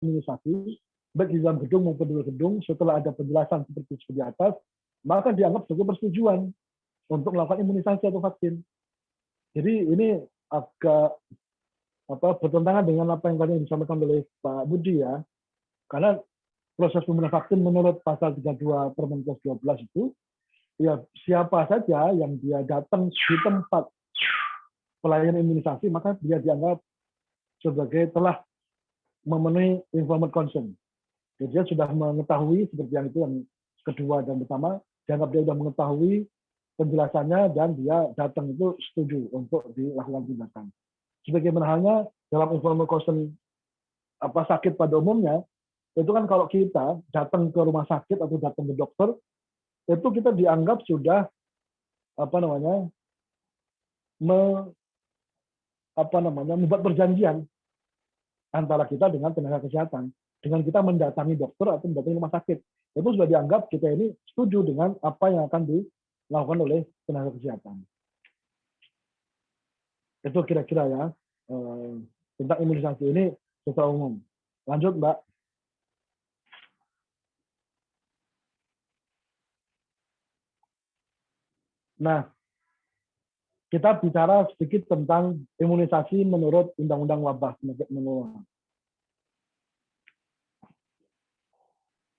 imunisasi, baik di dalam gedung maupun di luar gedung, setelah ada penjelasan seperti di atas, maka dianggap sebagai persetujuan untuk melakukan imunisasi atau vaksin. Jadi ini agak bertentangan dengan apa yang tadi disampaikan oleh Pak Budi ya, karena proses pemberian vaksin menurut pasal 32 Permenkes 12 itu, ya siapa saja yang dia datang di tempat pelayanan imunisasi, maka dia dianggap sebagai telah memenuhi informed consent. Jadi dia sudah mengetahui seperti yang itu yang kedua dan pertama, dianggap dia sudah mengetahui penjelasannya dan dia datang itu setuju untuk dilakukan tindakan. Sebagaimana halnya dalam informed consent sakit pada umumnya, itu kan kalau kita datang ke rumah sakit atau datang ke dokter, itu kita dianggap sudah membuat perjanjian antara kita dengan tenaga kesehatan, dengan kita mendatangi dokter atau mendatangi rumah sakit. Itu sudah dianggap kita ini setuju dengan apa yang akan dilakukan oleh tenaga kesehatan. Itu kira-kira ya tentang imunisasi ini secara umum. Lanjut, Mbak. Nah, kita bicara sedikit tentang imunisasi menurut Undang-Undang Wabah Penyakit Menular.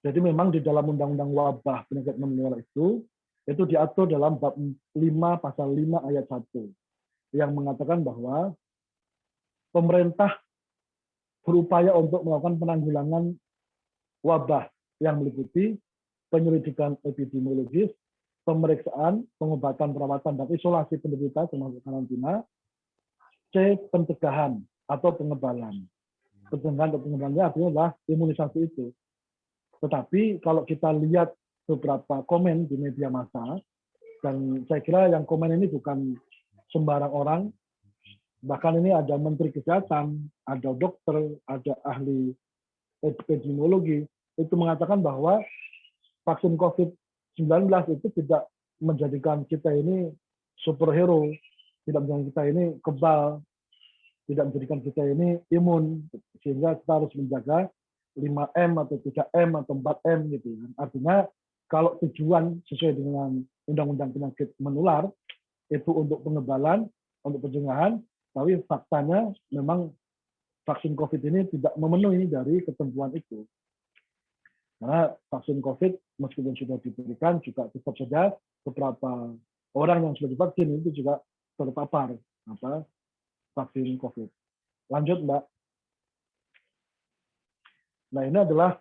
Jadi memang di dalam Undang-Undang Wabah Penyakit Menular itu diatur dalam bab 5 pasal 5 ayat 1 yang mengatakan bahwa pemerintah berupaya untuk melakukan penanggulangan wabah yang meliputi penyelidikan epidemiologis, pemeriksaan, pengobatan, perawatan, dan isolasi penderita termasuk karantina. C. Pencegahan atau pengebalan. Pencegahan atau pengebalannya artinya adalah imunisasi itu. Tetapi kalau kita lihat beberapa komen di media massa, dan saya kira yang komen ini bukan sembarang orang, bahkan ini ada Menteri Kesehatan, ada dokter, ada ahli epidemiologi, itu mengatakan bahwa vaksin COVID-19 itu tidak menjadikan kita ini superhero, tidak menjadikan kita ini kebal, tidak menjadikan kita ini imun, sehingga kita harus menjaga 5M atau 3M atau 4M gitu. Artinya kalau tujuan sesuai dengan Undang-Undang Penyakit Menular itu untuk pengebalan, untuk pencegahan, tapi faktanya memang vaksin COVID ini tidak memenuhi dari ketentuan itu. Karena vaksin COVID meskipun sudah diberikan juga tetap saja beberapa orang yang sudah divaksin itu juga terpapar vaksin COVID. Lanjut, Mbak. Nah, ini adalah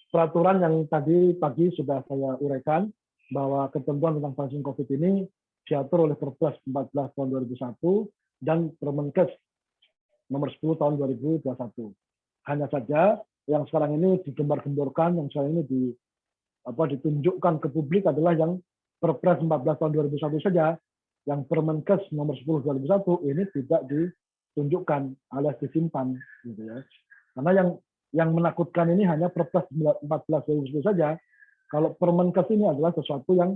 peraturan yang tadi pagi sudah saya uraikan bahwa ketentuan tentang vaksin COVID ini diatur oleh Perpres 14 tahun 2001 dan Permenkes nomor 10 tahun 2021. Hanya saja yang sekarang ini digembar-gemborkan, yang sekarang ini ditunjukkan ke publik adalah yang Perpres 14 tahun 2001 saja, yang Permenkes nomor 10 2001 ini tidak ditunjukkan alias disimpan gitu ya. Karena yang menakutkan ini hanya Perpres 14 2010 saja. Kalau Permenkes ini adalah sesuatu yang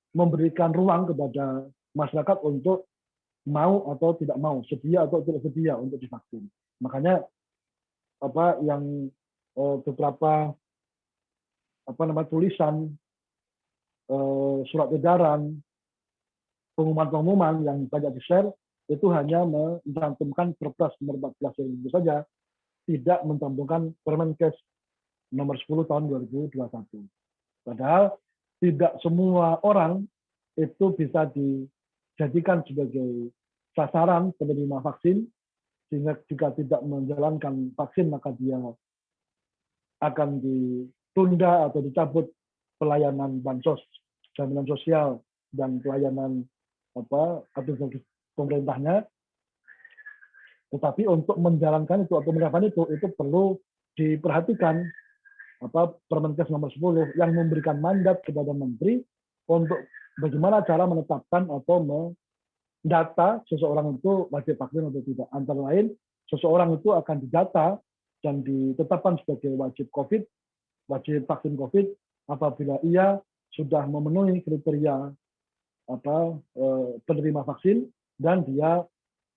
memberikan ruang kepada masyarakat untuk mau atau tidak mau, sedia atau tidak sedia untuk divaksin. Makanya beberapa tulisan, surat edaran, pengumuman-pengumuman yang banyak di-share itu hanya mencantumkan Perpres nomor 14 2010 saja, tidak mencantumkan Permenkes nomor 10 tahun 2021. Padahal tidak semua orang itu bisa dijadikan sebagai sasaran penerima vaksin, sehingga jika tidak menjalankan vaksin maka dia akan ditunda atau dicabut pelayanan bansos, jaminan sosial, dan pelayanan aktivitas pemerintahnya. Tetapi untuk menjalankan itu atau menerapkan itu perlu diperhatikan Permenkes nomor 10 yang memberikan mandat kepada menteri untuk bagaimana cara menetapkan atau mendata seseorang itu wajib vaksin atau tidak. Antara lain, seseorang itu akan didata dan ditetapkan sebagai wajib vaksin COVID apabila ia sudah memenuhi kriteria penerima vaksin dan dia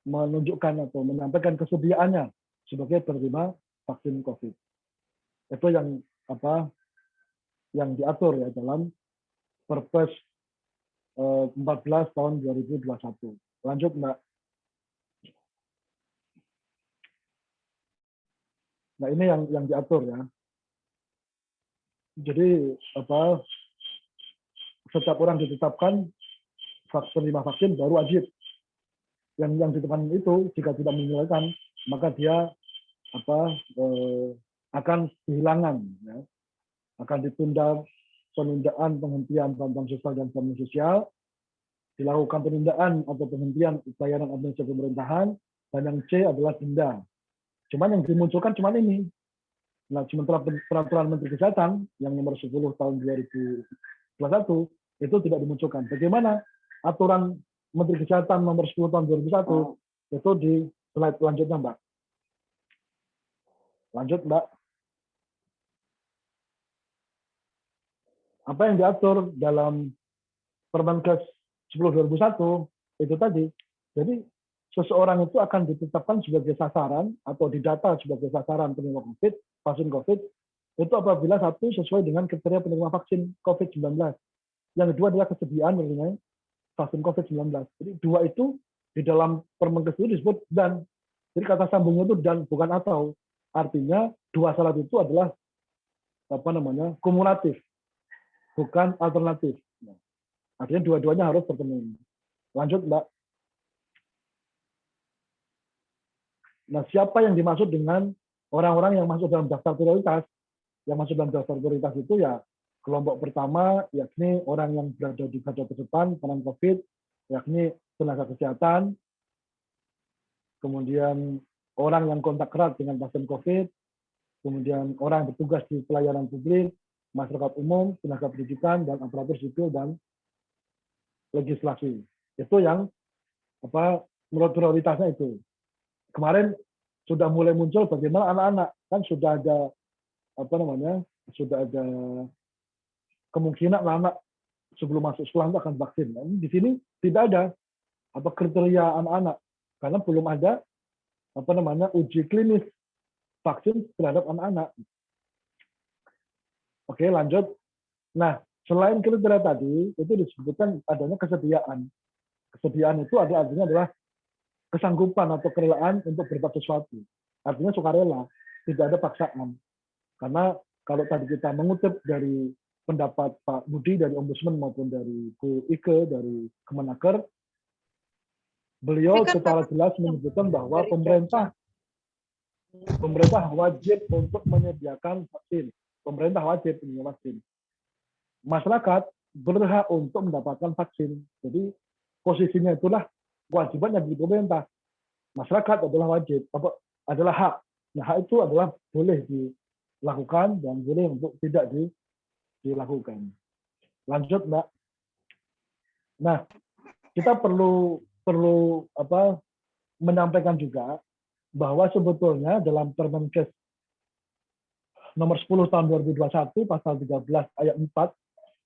menunjukkan atau menyampaikan kesediaannya sebagai penerima vaksin COVID. Itu yang yang diatur ya dalam Perpres 14 tahun 2021. Lanjut, Mbak. Nah, ini yang diatur ya. Jadi setiap orang ditetapkan penerima vaksin baru wajib. Yang ditetapkan itu jika tidak menyelesaikan, maka dia akan kehilangan, ya. Akan ditunda penundaan penghentian bantuan sosial dan jaminan sosial, dilakukan penundaan atau penghentian pelayanan administrasi pemerintahan, dan yang C adalah denda. Cuman yang dimunculkan cuma ini. Nah, sementara peraturan Menteri Kesehatan yang nomor 10 tahun 2021 itu tidak dimunculkan. Bagaimana aturan Menteri Kesehatan nomor 10 tahun 2001 itu di slide selanjutnya, Mbak. Lanjut, Mbak. Apa yang diatur dalam Permenkes 10/2001 itu tadi. Jadi seseorang itu akan ditetapkan sebagai sasaran atau didata sebagai sasaran penerima COVID, vaksin COVID, itu apabila satu sesuai dengan kriteria penerima vaksin COVID-19. Yang kedua adalah kesediaan menerima vaksin COVID-19. Jadi dua itu di dalam Permenkes itu disebut dan. Jadi kata sambungnya itu dan bukan atau. Artinya dua syarat itu adalah kumulatif, bukan alternatif. Artinya dua-duanya harus terpenuhi. Lanjut, Mbak. Nah, siapa yang dimaksud dengan orang-orang yang masuk dalam daftar prioritas? Yang masuk dalam daftar prioritas itu ya kelompok pertama, yakni orang yang berada di garda terdepan penanganan COVID, yakni tenaga kesehatan, kemudian orang yang kontak erat dengan pasien COVID, kemudian orang yang bertugas di pelayanan publik, masyarakat umum, tenaga pendidikan, dan aparatur sipil dan legislasi. Itu yang menurut prioritasnya itu. Kemarin sudah mulai muncul bagaimana anak-anak, kan sudah ada sudah ada kemungkinan anak sebelum masuk sekolah itu akan vaksin. Nah, di sini tidak ada kriteria anak-anak karena belum ada uji klinis vaksin terhadap anak-anak. Oke, lanjut. Nah, selain kriteria tadi itu disebutkan adanya kesediaan. Kesediaan itu artinya adalah kesanggupan atau kerelaan untuk berbuat sesuatu. Artinya sukarela, tidak ada paksaan. Karena kalau tadi kita mengutip dari pendapat Pak Budi dari Ombudsman maupun dari Bu Ike dari Kemenaker, beliau secara jelas menyebutkan bahwa pemerintah wajib untuk menyediakan vaksin. Pemerintah wajib menyediakan vaksin. Masyarakat berhak untuk mendapatkan vaksin. Jadi posisinya itulah kewajiban yang di pemerintah. Masyarakat adalah wajib, adalah hak. Nah, hak itu adalah boleh dilakukan dan boleh untuk tidak dilakukan. Lanjut, Mbak. Nah, kita perlu menyampaikan juga bahwa sebetulnya dalam Permenkes nomor 10 tahun 2021 pasal 13 ayat 4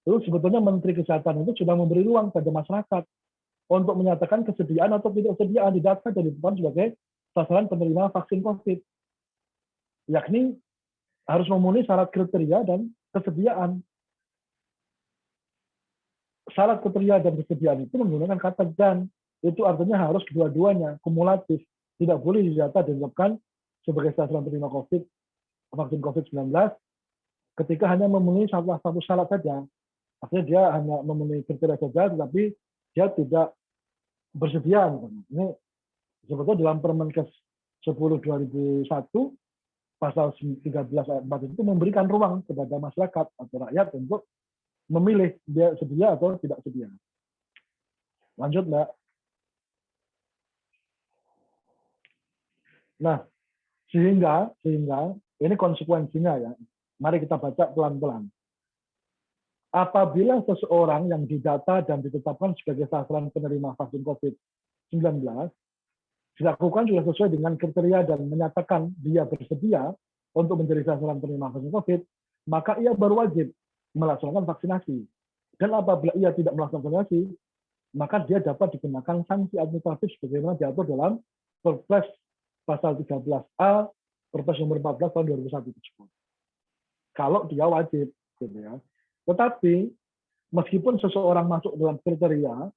itu sebetulnya Menteri Kesehatan itu sudah memberi ruang pada masyarakat untuk menyatakan kesediaan atau tidak kesediaan di data dan ditetapkan sebagai sasaran penerima vaksin COVID. Yakni harus memenuhi syarat kriteria dan kesediaan. Syarat kriteria dan kesediaan itu menggunakan kata dan. Itu artinya harus kedua-duanya, kumulatif. Tidak boleh didata ditetapkan sebagai sasaran penerima COVID, vaksin COVID-19 ketika hanya memenuhi satu syarat saja. Artinya dia hanya memenuhi kriteria saja, tetapi dia tidak bersedia. Ini sebetulnya dalam Permenkes 10/2001 pasal 13 ayat 4 itu memberikan ruang kepada masyarakat atau rakyat untuk memilih dia sedia atau tidak sedia. Lanjut, Mbak. Nah, sehingga ini konsekuensinya ya. Mari kita baca pelan-pelan. Apabila seseorang yang didata dan ditetapkan sebagai sasaran penerima vaksin COVID-19 dilakukan sudah sesuai dengan kriteria dan menyatakan dia bersedia untuk menjadi sasaran penerima vaksin COVID, maka ia baru wajib melaksanakan vaksinasi. Dan apabila ia tidak melaksanakan vaksinasi, maka dia dapat dikenakan sanksi administratif sebagaimana diatur dalam Perpres pasal 13A, Perpres nomor 14 tahun 2001 tersebut. kalau dia wajib, gitu ya. Tetapi meskipun seseorang masuk dalam kriteria,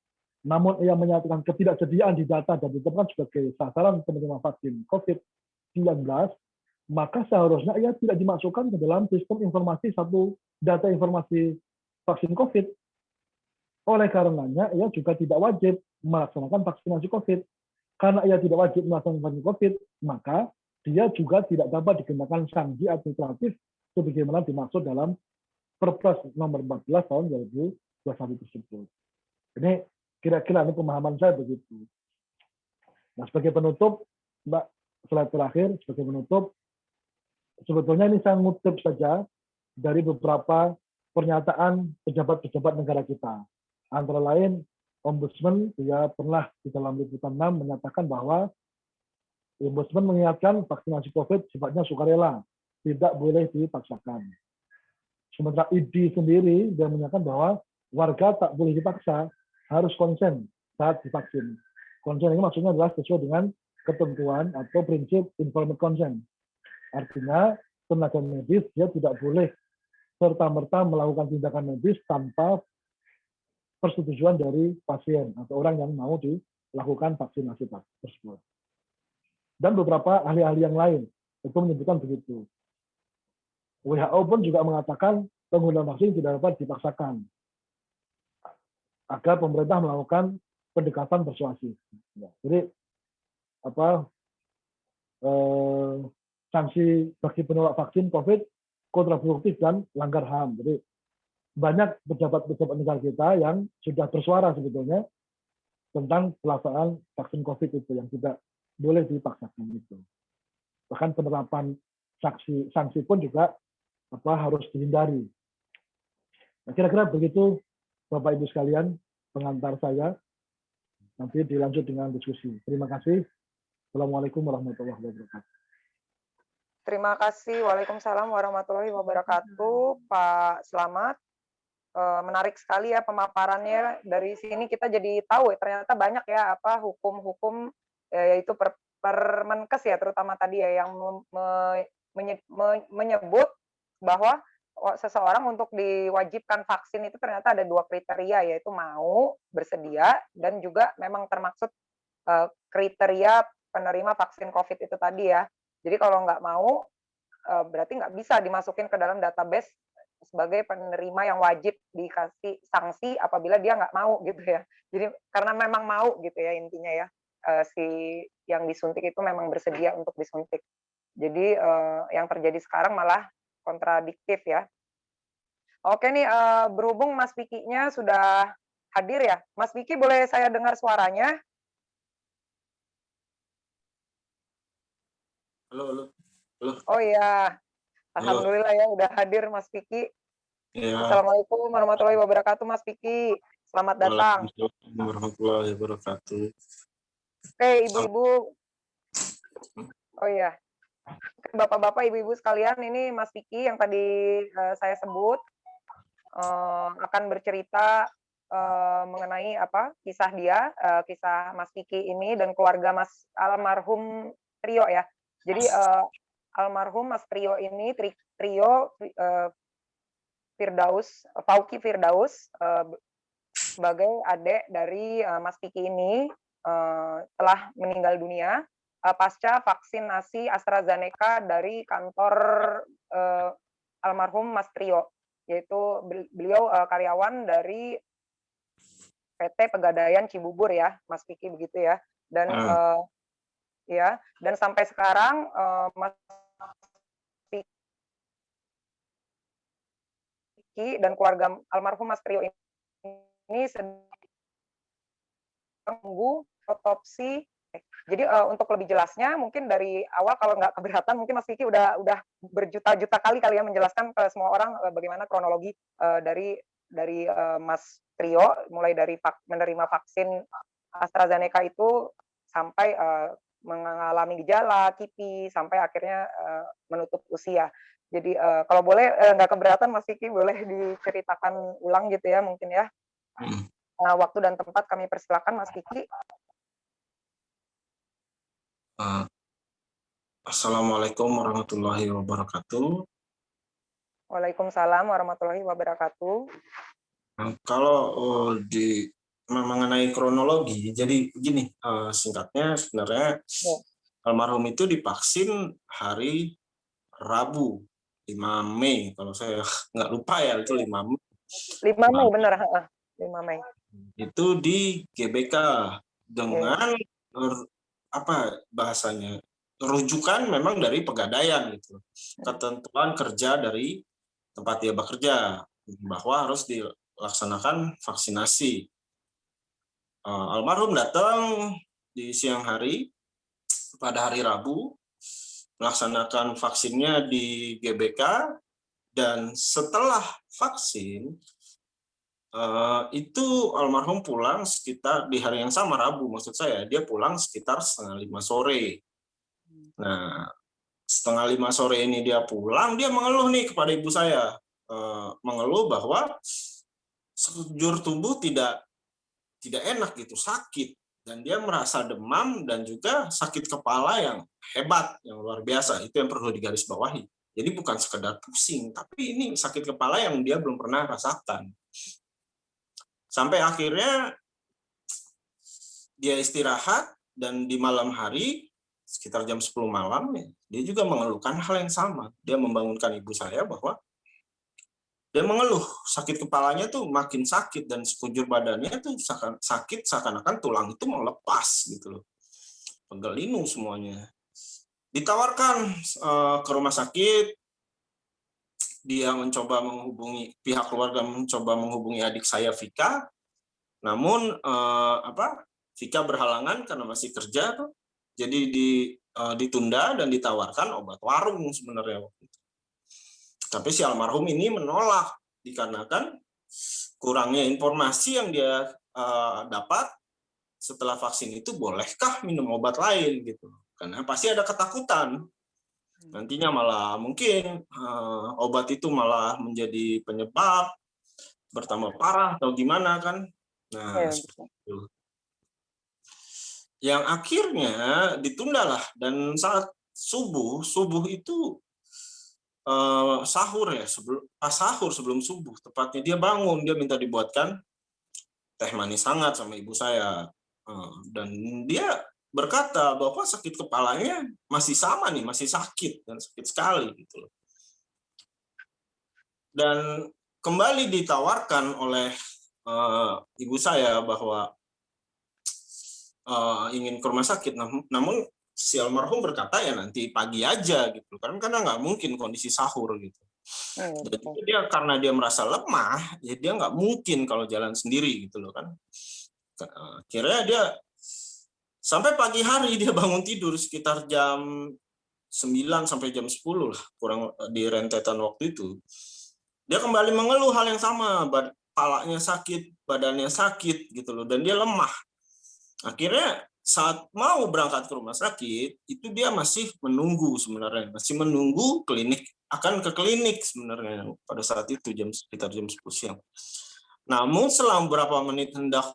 namun ia menyatakan ketidaksediaan di data dan ditetapkan sebagai sasaran penerima vaksin COVID-19, maka seharusnya ia tidak dimasukkan ke dalam sistem informasi satu data informasi vaksin COVID. Oleh karenanya, ia juga tidak wajib melaksanakan vaksinasi COVID. Karena ia tidak wajib melaksanakan vaksin COVID, maka dia juga tidak dapat dikenakan sanksi administratif sebagaimana dimaksud dalam Perpres nomor 14 tahun 2021 tersebut. Ini kira-kira ini pemahaman saya begitu. Nah, sebagai penutup, Mbak, slide terakhir, sebagai penutup, sebetulnya ini saya ngutip saja dari beberapa pernyataan pejabat-pejabat negara kita. Antara lain, Ombudsman dia pernah di dalam liputan 6 menyatakan bahwa Ombudsman mengingatkan vaksinasi COVID sifatnya sukarela, tidak boleh dipaksakan. Sementara ID sendiri dia menyatakan bahwa warga tak boleh dipaksa, harus konsen saat divaksin. Konsen ini maksudnya adalah sesuai dengan ketentuan atau prinsip informed consent. Artinya tenaga medis dia tidak boleh serta-merta melakukan tindakan medis tanpa persetujuan dari pasien atau orang yang mau dilakukan vaksinasi tersebut. Dan beberapa ahli-ahli yang lain itu menyebutkan begitu. WHO pun juga mengatakan penggunaan vaksin tidak dapat dipaksakan agar pemerintah melakukan pendekatan persuasif. Jadi sanksi bagi penolak vaksin COVID kontraproduktif dan langgar HAM. Jadi banyak pejabat-pejabat negara kita yang sudah bersuara sebetulnya tentang pelaksanaan vaksin COVID itu yang tidak boleh dipaksakan itu. Bahkan penerapan sanksi pun juga harus dihindari. Nah, kira-kira begitu Bapak Ibu sekalian pengantar saya. Nanti dilanjut dengan diskusi. Terima kasih. Assalamualaikum warahmatullahi wabarakatuh. Terima kasih. Waalaikumsalam warahmatullahi wabarakatuh, Pak Slamet. Menarik sekali ya pemaparannya. Dari sini kita jadi tahu ya ternyata banyak ya hukum-hukum yaitu Permenkes ya terutama tadi ya yang menyebut bahwa seseorang untuk diwajibkan vaksin itu ternyata ada 2 kriteria, yaitu mau, bersedia, dan juga memang termaksud kriteria penerima vaksin COVID itu tadi ya. Jadi kalau nggak mau, berarti nggak bisa dimasukin ke dalam database sebagai penerima yang wajib dikasih sanksi apabila dia nggak mau gitu ya. Jadi karena memang mau gitu ya intinya ya, si yang disuntik itu memang bersedia untuk disuntik. Jadi yang terjadi sekarang malah kontradiktif ya. Oke nih, berhubung Mas Vicky-nya sudah hadir ya. Mas Vicky boleh saya dengar suaranya? Halo. Oh iya, alhamdulillah ya udah hadir Mas Vicky. Ya. Assalamualaikum warahmatullahi wabarakatuh Mas Vicky. Selamat datang. Waalaikumsalam warahmatullahi wabarakatuh. Oke, ibu-ibu. Oh iya. Bapak-bapak, ibu-ibu sekalian, ini Mas Vicky yang tadi saya sebut akan bercerita mengenai kisah dia, kisah Mas Vicky ini dan keluarga Mas almarhum Trio ya. Jadi almarhum Mas Trio ini Trio Firdaus, Fauki Firdaus sebagai adik dari Mas Vicky ini telah meninggal dunia pasca vaksinasi AstraZeneca dari kantor almarhum Mas Trio, yaitu beliau karyawan dari PT Pegadaian Cibubur ya, Mas Vicky begitu ya. Dan ya, dan sampai sekarang Mas Vicky dan keluarga almarhum Mas Trio ini sedang menunggu otopsi. Jadi untuk lebih jelasnya mungkin dari awal kalau nggak keberatan mungkin Mas Vicky udah berjuta-juta kali ya menjelaskan ke semua orang bagaimana kronologi dari Mas Trio mulai dari menerima vaksin AstraZeneca itu sampai mengalami gejala kipi sampai akhirnya menutup usia. Jadi kalau boleh nggak keberatan Mas Vicky boleh diceritakan ulang gitu ya mungkin ya. Waktu dan tempat kami persilakan Mas Vicky. Assalamualaikum warahmatullahi wabarakatuh. Waalaikumsalam warahmatullahi wabarakatuh. Nah, kalau mengenai kronologi, jadi begini, singkatnya sebenarnya Ya. almarhum itu divaksin hari Rabu 5 Mei, kalau saya nggak lupa ya, itu 5 Mei. 5 Mei benar, 5 Mei. Itu di GBK dengan apa bahasanya, rujukan memang dari Pegadaian gitu, ketentuan kerja dari tempat dia bekerja bahwa harus dilaksanakan vaksinasi. Almarhum datang di siang hari pada hari Rabu, melaksanakan vaksinnya di GBK, dan setelah vaksin itu almarhum pulang sekitar di hari yang sama, Rabu maksud saya, dia pulang sekitar 4:30 sore. Nah, 4:30 sore ini dia pulang, dia mengeluh nih kepada ibu saya, mengeluh bahwa sekujur tubuh tidak enak gitu, sakit, dan dia merasa demam dan juga sakit kepala yang hebat, yang luar biasa. Itu yang perlu digarisbawahi. Jadi bukan sekedar pusing, tapi ini sakit kepala yang dia belum pernah rasakan. Sampai akhirnya dia istirahat, dan di malam hari sekitar jam 10 malam dia juga mengeluhkan hal yang sama. Dia membangunkan ibu saya bahwa dia mengeluh sakit kepalanya tuh makin sakit, dan sekujur badannya tuh sakit seakan-akan tulang itu mau lepas gitu loh, pegel semuanya. Ditawarkan ke rumah sakit, dia mencoba menghubungi pihak keluarga, mencoba menghubungi adik saya Vika, namun Vika berhalangan karena masih kerja tuh, jadi ditunda dan ditawarkan obat warung sebenarnya waktu itu. Tapi si almarhum ini menolak dikarenakan kurangnya informasi yang dia dapat setelah vaksin itu, bolehkah minum obat lain gitu. Karena pasti ada ketakutan. Nantinya malah mungkin obat itu malah menjadi penyebab bertambah parah atau gimana kan. Nah, seperti itu. Yang akhirnya ditundalah, dan saat subuh itu sahur ya, sahur sebelum subuh tepatnya, dia bangun, dia minta dibuatkan teh manis hangat sama ibu saya, dan dia berkata bahwa sakit kepalanya masih sama nih, masih sakit dan sakit sekali gitu loh. Dan kembali ditawarkan oleh ibu saya bahwa ingin ke rumah sakit, namun si almarhum berkata ya nanti pagi aja gitu, karena nggak mungkin kondisi sahur gitu. Jadi dia karena dia merasa lemah, ya dia nggak mungkin kalau jalan sendiri gitu loh kan. Akhirnya dia sampai pagi hari dia bangun tidur sekitar jam 9 sampai jam 10 lah, kurang di rentetan waktu itu. Dia kembali mengeluh hal yang sama, kepalanya sakit, badannya sakit gitu loh, dan dia lemah. Akhirnya saat mau berangkat ke rumah sakit, itu dia masih menunggu sebenarnya, masih menunggu akan ke klinik sebenarnya pada saat itu sekitar jam 10 siang. Namun selang beberapa menit hendak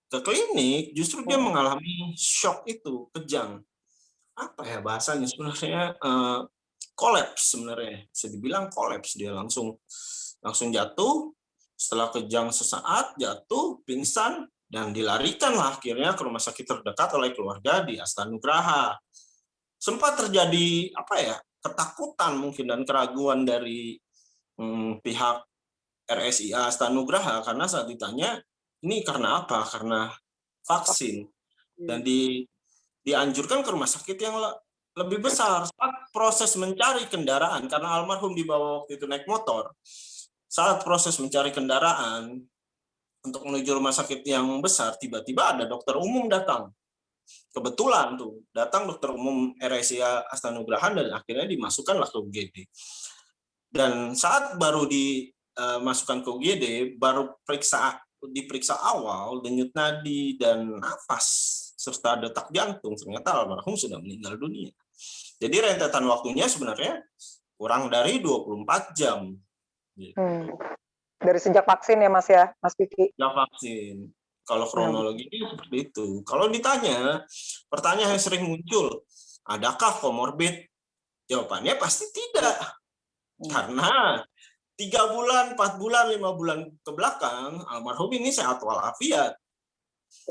ke klinik, justru dia mengalami shock itu, kejang. Apa ya bahasanya sebenarnya, kolaps sebenarnya, bisa dibilang kolaps, dia langsung jatuh, setelah kejang sesaat jatuh, pingsan, dan dilarikanlah akhirnya ke rumah sakit terdekat oleh keluarga di Astanugraha. Sempat terjadi ketakutan mungkin dan keraguan dari pihak RSIA Astanugraha, karena saat ditanya ini karena apa, karena vaksin, dan dianjurkan ke rumah sakit yang lebih besar. Saat proses mencari kendaraan, karena almarhum dibawa waktu itu naik motor, saat proses mencari kendaraan untuk menuju rumah sakit yang besar, tiba-tiba ada dokter umum datang. Kebetulan tuh datang dokter umum RSIA Astanugraha, dan akhirnya dimasukkanlah ke UGD. Dan saat baru dimasukkan ke UGD, baru diperiksa awal, denyut nadi dan nafas serta detak jantung, ternyata almarhum sudah meninggal dunia. Jadi rentetan waktunya sebenarnya kurang dari 24 jam. Dari sejak vaksin ya Mas Vicky? Sejak vaksin. Kalau kronologinya seperti itu. Kalau ditanya, pertanyaan yang sering muncul, adakah komorbid? Jawabannya pasti tidak. Karena 3 bulan, 4 bulan, 5 bulan ke belakang, almarhum ini sehat walafiat.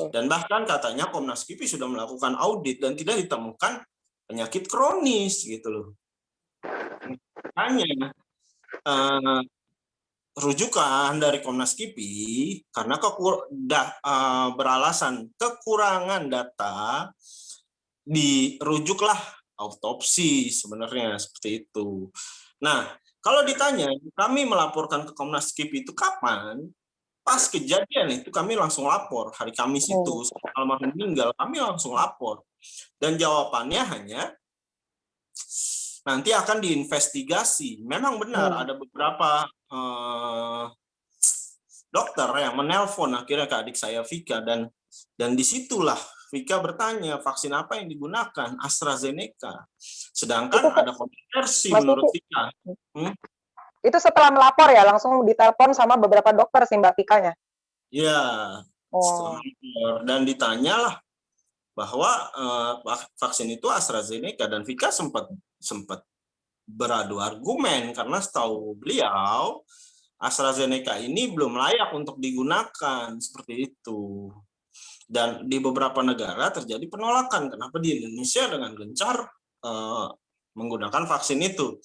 Dan bahkan katanya Komnas KIPI sudah melakukan audit dan tidak ditemukan penyakit kronis gitu loh. Hanya rujukan dari Komnas KIPI karena beralasan kekurangan data, dirujuklah autopsi sebenarnya seperti itu. Nah, kalau ditanya kami melaporkan ke Komnas KIPI itu kapan? Pas kejadian itu kami langsung lapor. Hari Kamis itu almarhum meninggal, kami langsung lapor. Dan jawabannya hanya nanti akan diinvestigasi. Memang benar ada beberapa dokter yang menelpon akhirnya ke adik saya Vika, dan disitulah Vika bertanya vaksin apa yang digunakan, AstraZeneca. Sedangkan ada kontroversi menurut Vika. Itu setelah melapor ya, langsung ditelepon sama beberapa dokter sih Mbak Vikanya? Iya, dan ditanyalah bahwa vaksin itu AstraZeneca, dan Vika sempat beradu argumen karena setahu beliau AstraZeneca ini belum layak untuk digunakan seperti itu. Dan di beberapa negara terjadi penolakan. Kenapa di Indonesia dengan gencar menggunakan vaksin itu?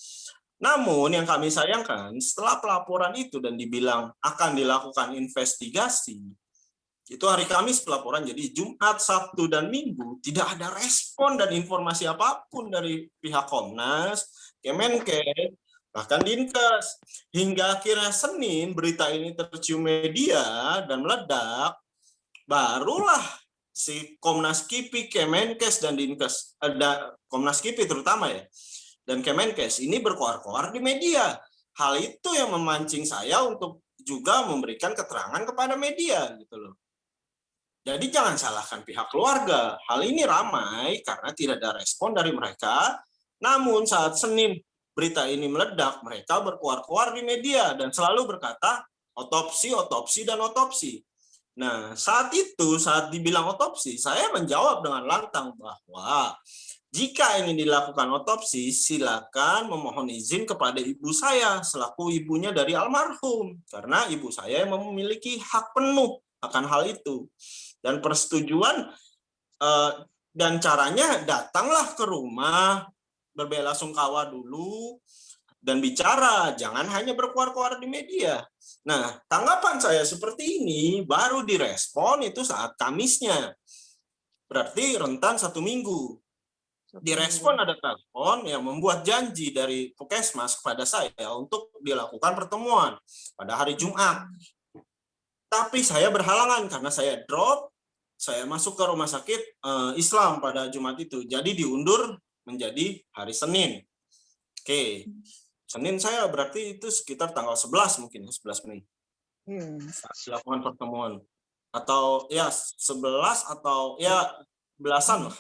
Namun yang kami sayangkan setelah pelaporan itu dan dibilang akan dilakukan investigasi, itu hari Kamis pelaporan, jadi Jumat, Sabtu, dan Minggu tidak ada respon dan informasi apapun dari pihak Komnas, Kemenkes, bahkan Dinkes. Hingga akhirnya Senin berita ini tercium media dan meledak, barulah si Komnas KIPI, Kemenkes, dan Dinkes, Komnas KIPI terutama ya, dan Kemenkes ini berkoar-koar di media. Hal itu yang memancing saya untuk juga memberikan keterangan kepada media gitu loh. Jadi jangan salahkan pihak keluarga. Hal ini ramai karena tidak ada respon dari mereka. Namun saat Senin berita ini meledak, mereka berkoar-koar di media dan selalu berkata otopsi, otopsi, dan otopsi. Nah, saat itu, saat dibilang otopsi, saya menjawab dengan lantang bahwa jika ingin dilakukan otopsi, silakan memohon izin kepada ibu saya selaku ibunya dari almarhum, karena ibu saya yang memiliki hak penuh akan hal itu. Dan persetujuan dan caranya datanglah ke rumah, berbelasungkawa dulu, dan bicara, jangan hanya berkoar-koar di media. Nah, tanggapan saya seperti ini baru direspon itu saat Kamisnya. Berarti rentan 1 minggu. Direspon ada telepon yang membuat janji dari Puskesmas kepada saya untuk dilakukan pertemuan pada hari Jumat. Tapi saya berhalangan karena saya drop, saya masuk ke rumah sakit Islam pada Jumat itu. Jadi diundur menjadi hari Senin. Oke. Senin saya berarti itu sekitar tanggal 11 mungkin, 11 Mei. Dilakukan pertemuan. Atau ya 11 atau ya belasan.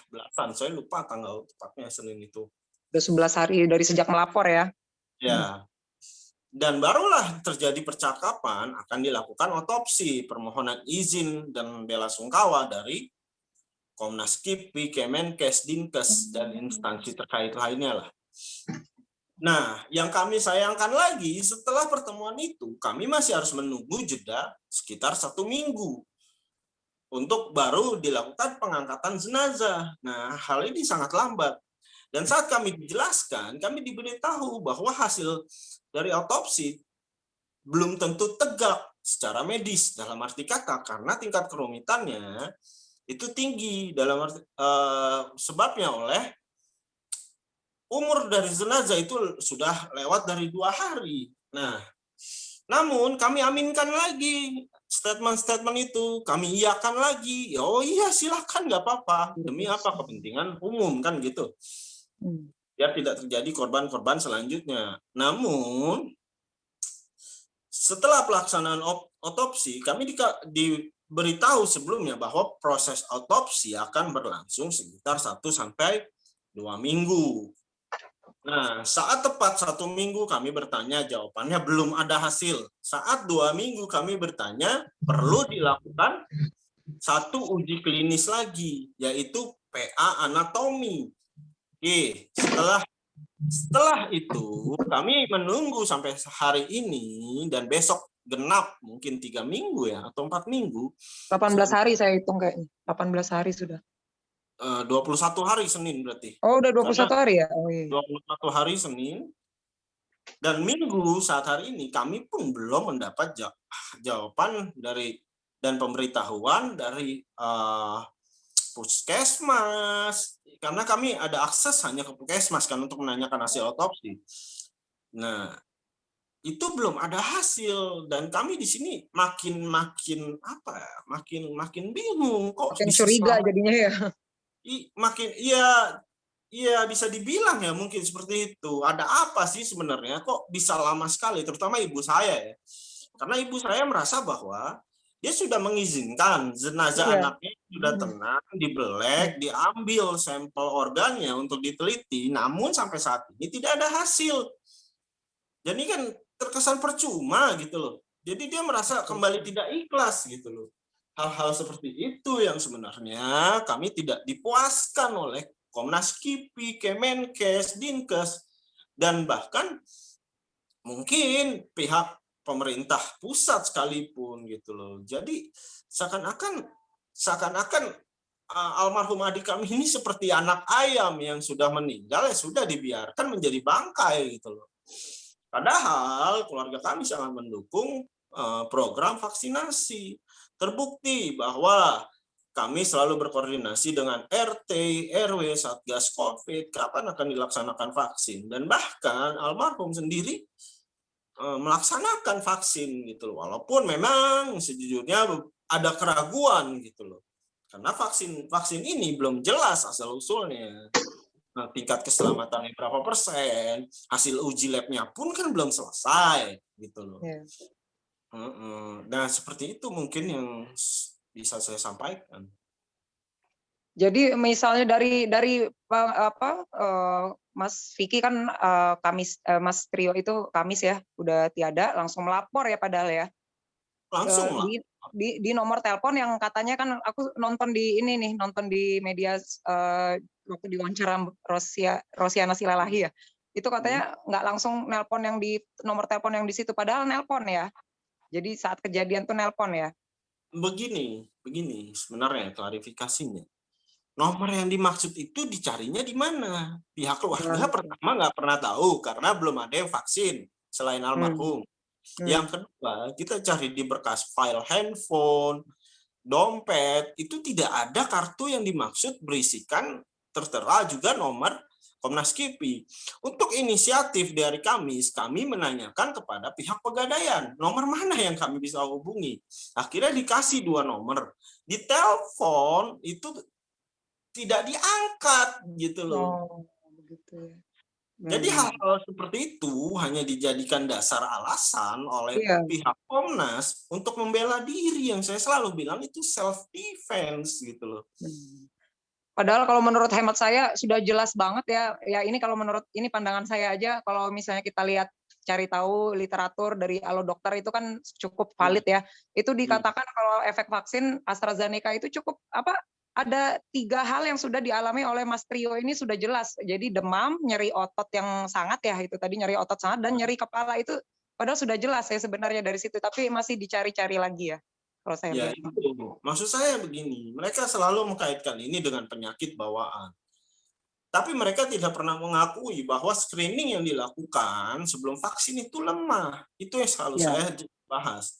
Saya lupa tanggal tepatnya Senin itu. Udah 11 hari dari sejak melapor ya? Ya. Dan barulah terjadi percakapan akan dilakukan otopsi, permohonan izin dan belasungkawa dari Komnas KIPI, Kemenkes, Dinkes, dan instansi terkait lainnya lah. Nah, yang kami sayangkan lagi, setelah pertemuan itu, kami masih harus menunggu jeda sekitar 1 minggu untuk baru dilakukan pengangkatan jenazah. Nah, hal ini sangat lambat. Dan saat kami dijelaskan, kami diberitahu bahwa hasil dari otopsi belum tentu tegak secara medis, dalam arti kata, karena tingkat kerumitannya itu tinggi, dalam arti, sebabnya oleh umur dari jenazah itu sudah lewat dari 2 hari. Nah, namun kami aminkan lagi statement-statement itu, kami iyakan lagi. Oh iya, silakan, nggak apa-apa. Demi apa? Kepentingan umum kan gitu. Biar tidak terjadi korban-korban selanjutnya. Namun setelah pelaksanaan otopsi, kami diberitahu sebelumnya bahwa proses otopsi akan berlangsung sekitar 1 sampai 2 minggu. Nah, saat tepat 1 minggu kami bertanya, jawabannya belum ada hasil. Saat 2 minggu kami bertanya, perlu dilakukan 1 uji klinis lagi, yaitu PA anatomi. Setelah Setelah itu kami menunggu sampai hari ini dan besok genap mungkin 3 minggu ya atau 4 minggu. 18 hari saya hitung kayaknya. 18 hari sudah. 21 hari Senin berarti. Oh, udah 21 Karena hari ya? Oh, iya. 21 hari Senin dan Minggu saat hari ini kami pun belum mendapat jawaban dari dan pemberitahuan dari puskesmas, karena kami ada akses hanya ke puskesmas kan untuk menanyakan hasil otopsi. Nah, itu belum ada hasil dan kami di sini makin bingung kok Makin bisa curiga jadinya ya. makin iya bisa dibilang ya mungkin seperti itu. Ada apa sih sebenarnya kok bisa lama sekali, terutama ibu saya ya. Karena ibu saya merasa bahwa dia sudah mengizinkan jenazah anaknya sudah tenang, dibelek, diambil sampel organnya untuk diteliti, namun sampai saat ini tidak ada hasil. Jadi kan terkesan percuma gitu loh. Jadi dia merasa kembali tidak ikhlas gitu loh. Hal-hal seperti itu yang sebenarnya kami tidak dipuaskan oleh Komnas KIPI, Kemenkes, Dinkes, dan bahkan mungkin pihak pemerintah pusat sekalipun gitu loh. Jadi seakan-akan almarhum adik kami ini seperti anak ayam yang sudah meninggal ya sudah dibiarkan menjadi bangkai gitu loh. Padahal keluarga kami sangat mendukung program vaksinasi. Terbukti bahwa kami selalu berkoordinasi dengan RT, RW, Satgas COVID, kapan akan dilaksanakan vaksin. Dan bahkan almarhum sendiri melaksanakan vaksin gitu loh. Walaupun memang sejujurnya ada keraguan gitu loh. Karena vaksin ini belum jelas asal-usulnya. Nah, tingkat keselamatannya berapa persen, hasil uji labnya pun kan belum selesai gitu loh. Nah seperti itu mungkin yang bisa saya sampaikan. Jadi misalnya dari Mas Vicky kan Kamis, Mas Trio itu Kamis ya udah tiada, langsung melapor ya padahal ya. Langsung lah. Di nomor telepon yang katanya kan aku nonton di ini nih, nonton di media waktu diwawancara Rosiana Silalahi ya. Itu katanya nggak langsung nelpon yang di nomor telepon yang di situ, padahal nelpon ya. Jadi saat kejadian tuh nelpon ya. Begini sebenarnya klarifikasinya. Nomor yang dimaksud itu dicarinya di mana? Pihak keluarga pertama nggak pernah tahu karena belum ada yang vaksin selain almarhum. Yang kedua, kita cari di berkas file handphone, dompet, itu tidak ada kartu yang dimaksud berisikan tertera juga nomor Komnas KIPI. Untuk inisiatif dari kami menanyakan kepada pihak Pegadaian, nomor mana yang kami bisa hubungi. Akhirnya dikasih 2 nomor. Di telepon itu tidak diangkat gitu loh. Begitu ya. Jadi hal-hal seperti itu hanya dijadikan dasar alasan oleh pihak Komnas untuk membela diri, yang saya selalu bilang itu self defense gitu loh. Padahal kalau menurut hemat saya sudah jelas banget ya. Ya ini kalau menurut ini pandangan saya aja, kalau misalnya kita lihat cari tahu literatur dari Alo Dokter itu kan cukup valid ya. Itu dikatakan kalau efek vaksin AstraZeneca itu cukup ada 3 hal yang sudah dialami oleh Mas Trio ini sudah jelas. Jadi demam, nyeri otot yang sangat ya, itu tadi nyeri otot sangat, dan nyeri kepala itu padahal sudah jelas ya sebenarnya dari situ, tapi masih dicari-cari lagi ya. Kalau saya ya itu, maksud saya begini, mereka selalu mengkaitkan ini dengan penyakit bawaan. Tapi mereka tidak pernah mengakui bahwa screening yang dilakukan sebelum vaksin itu lemah. Itu yang selalu saya bahas.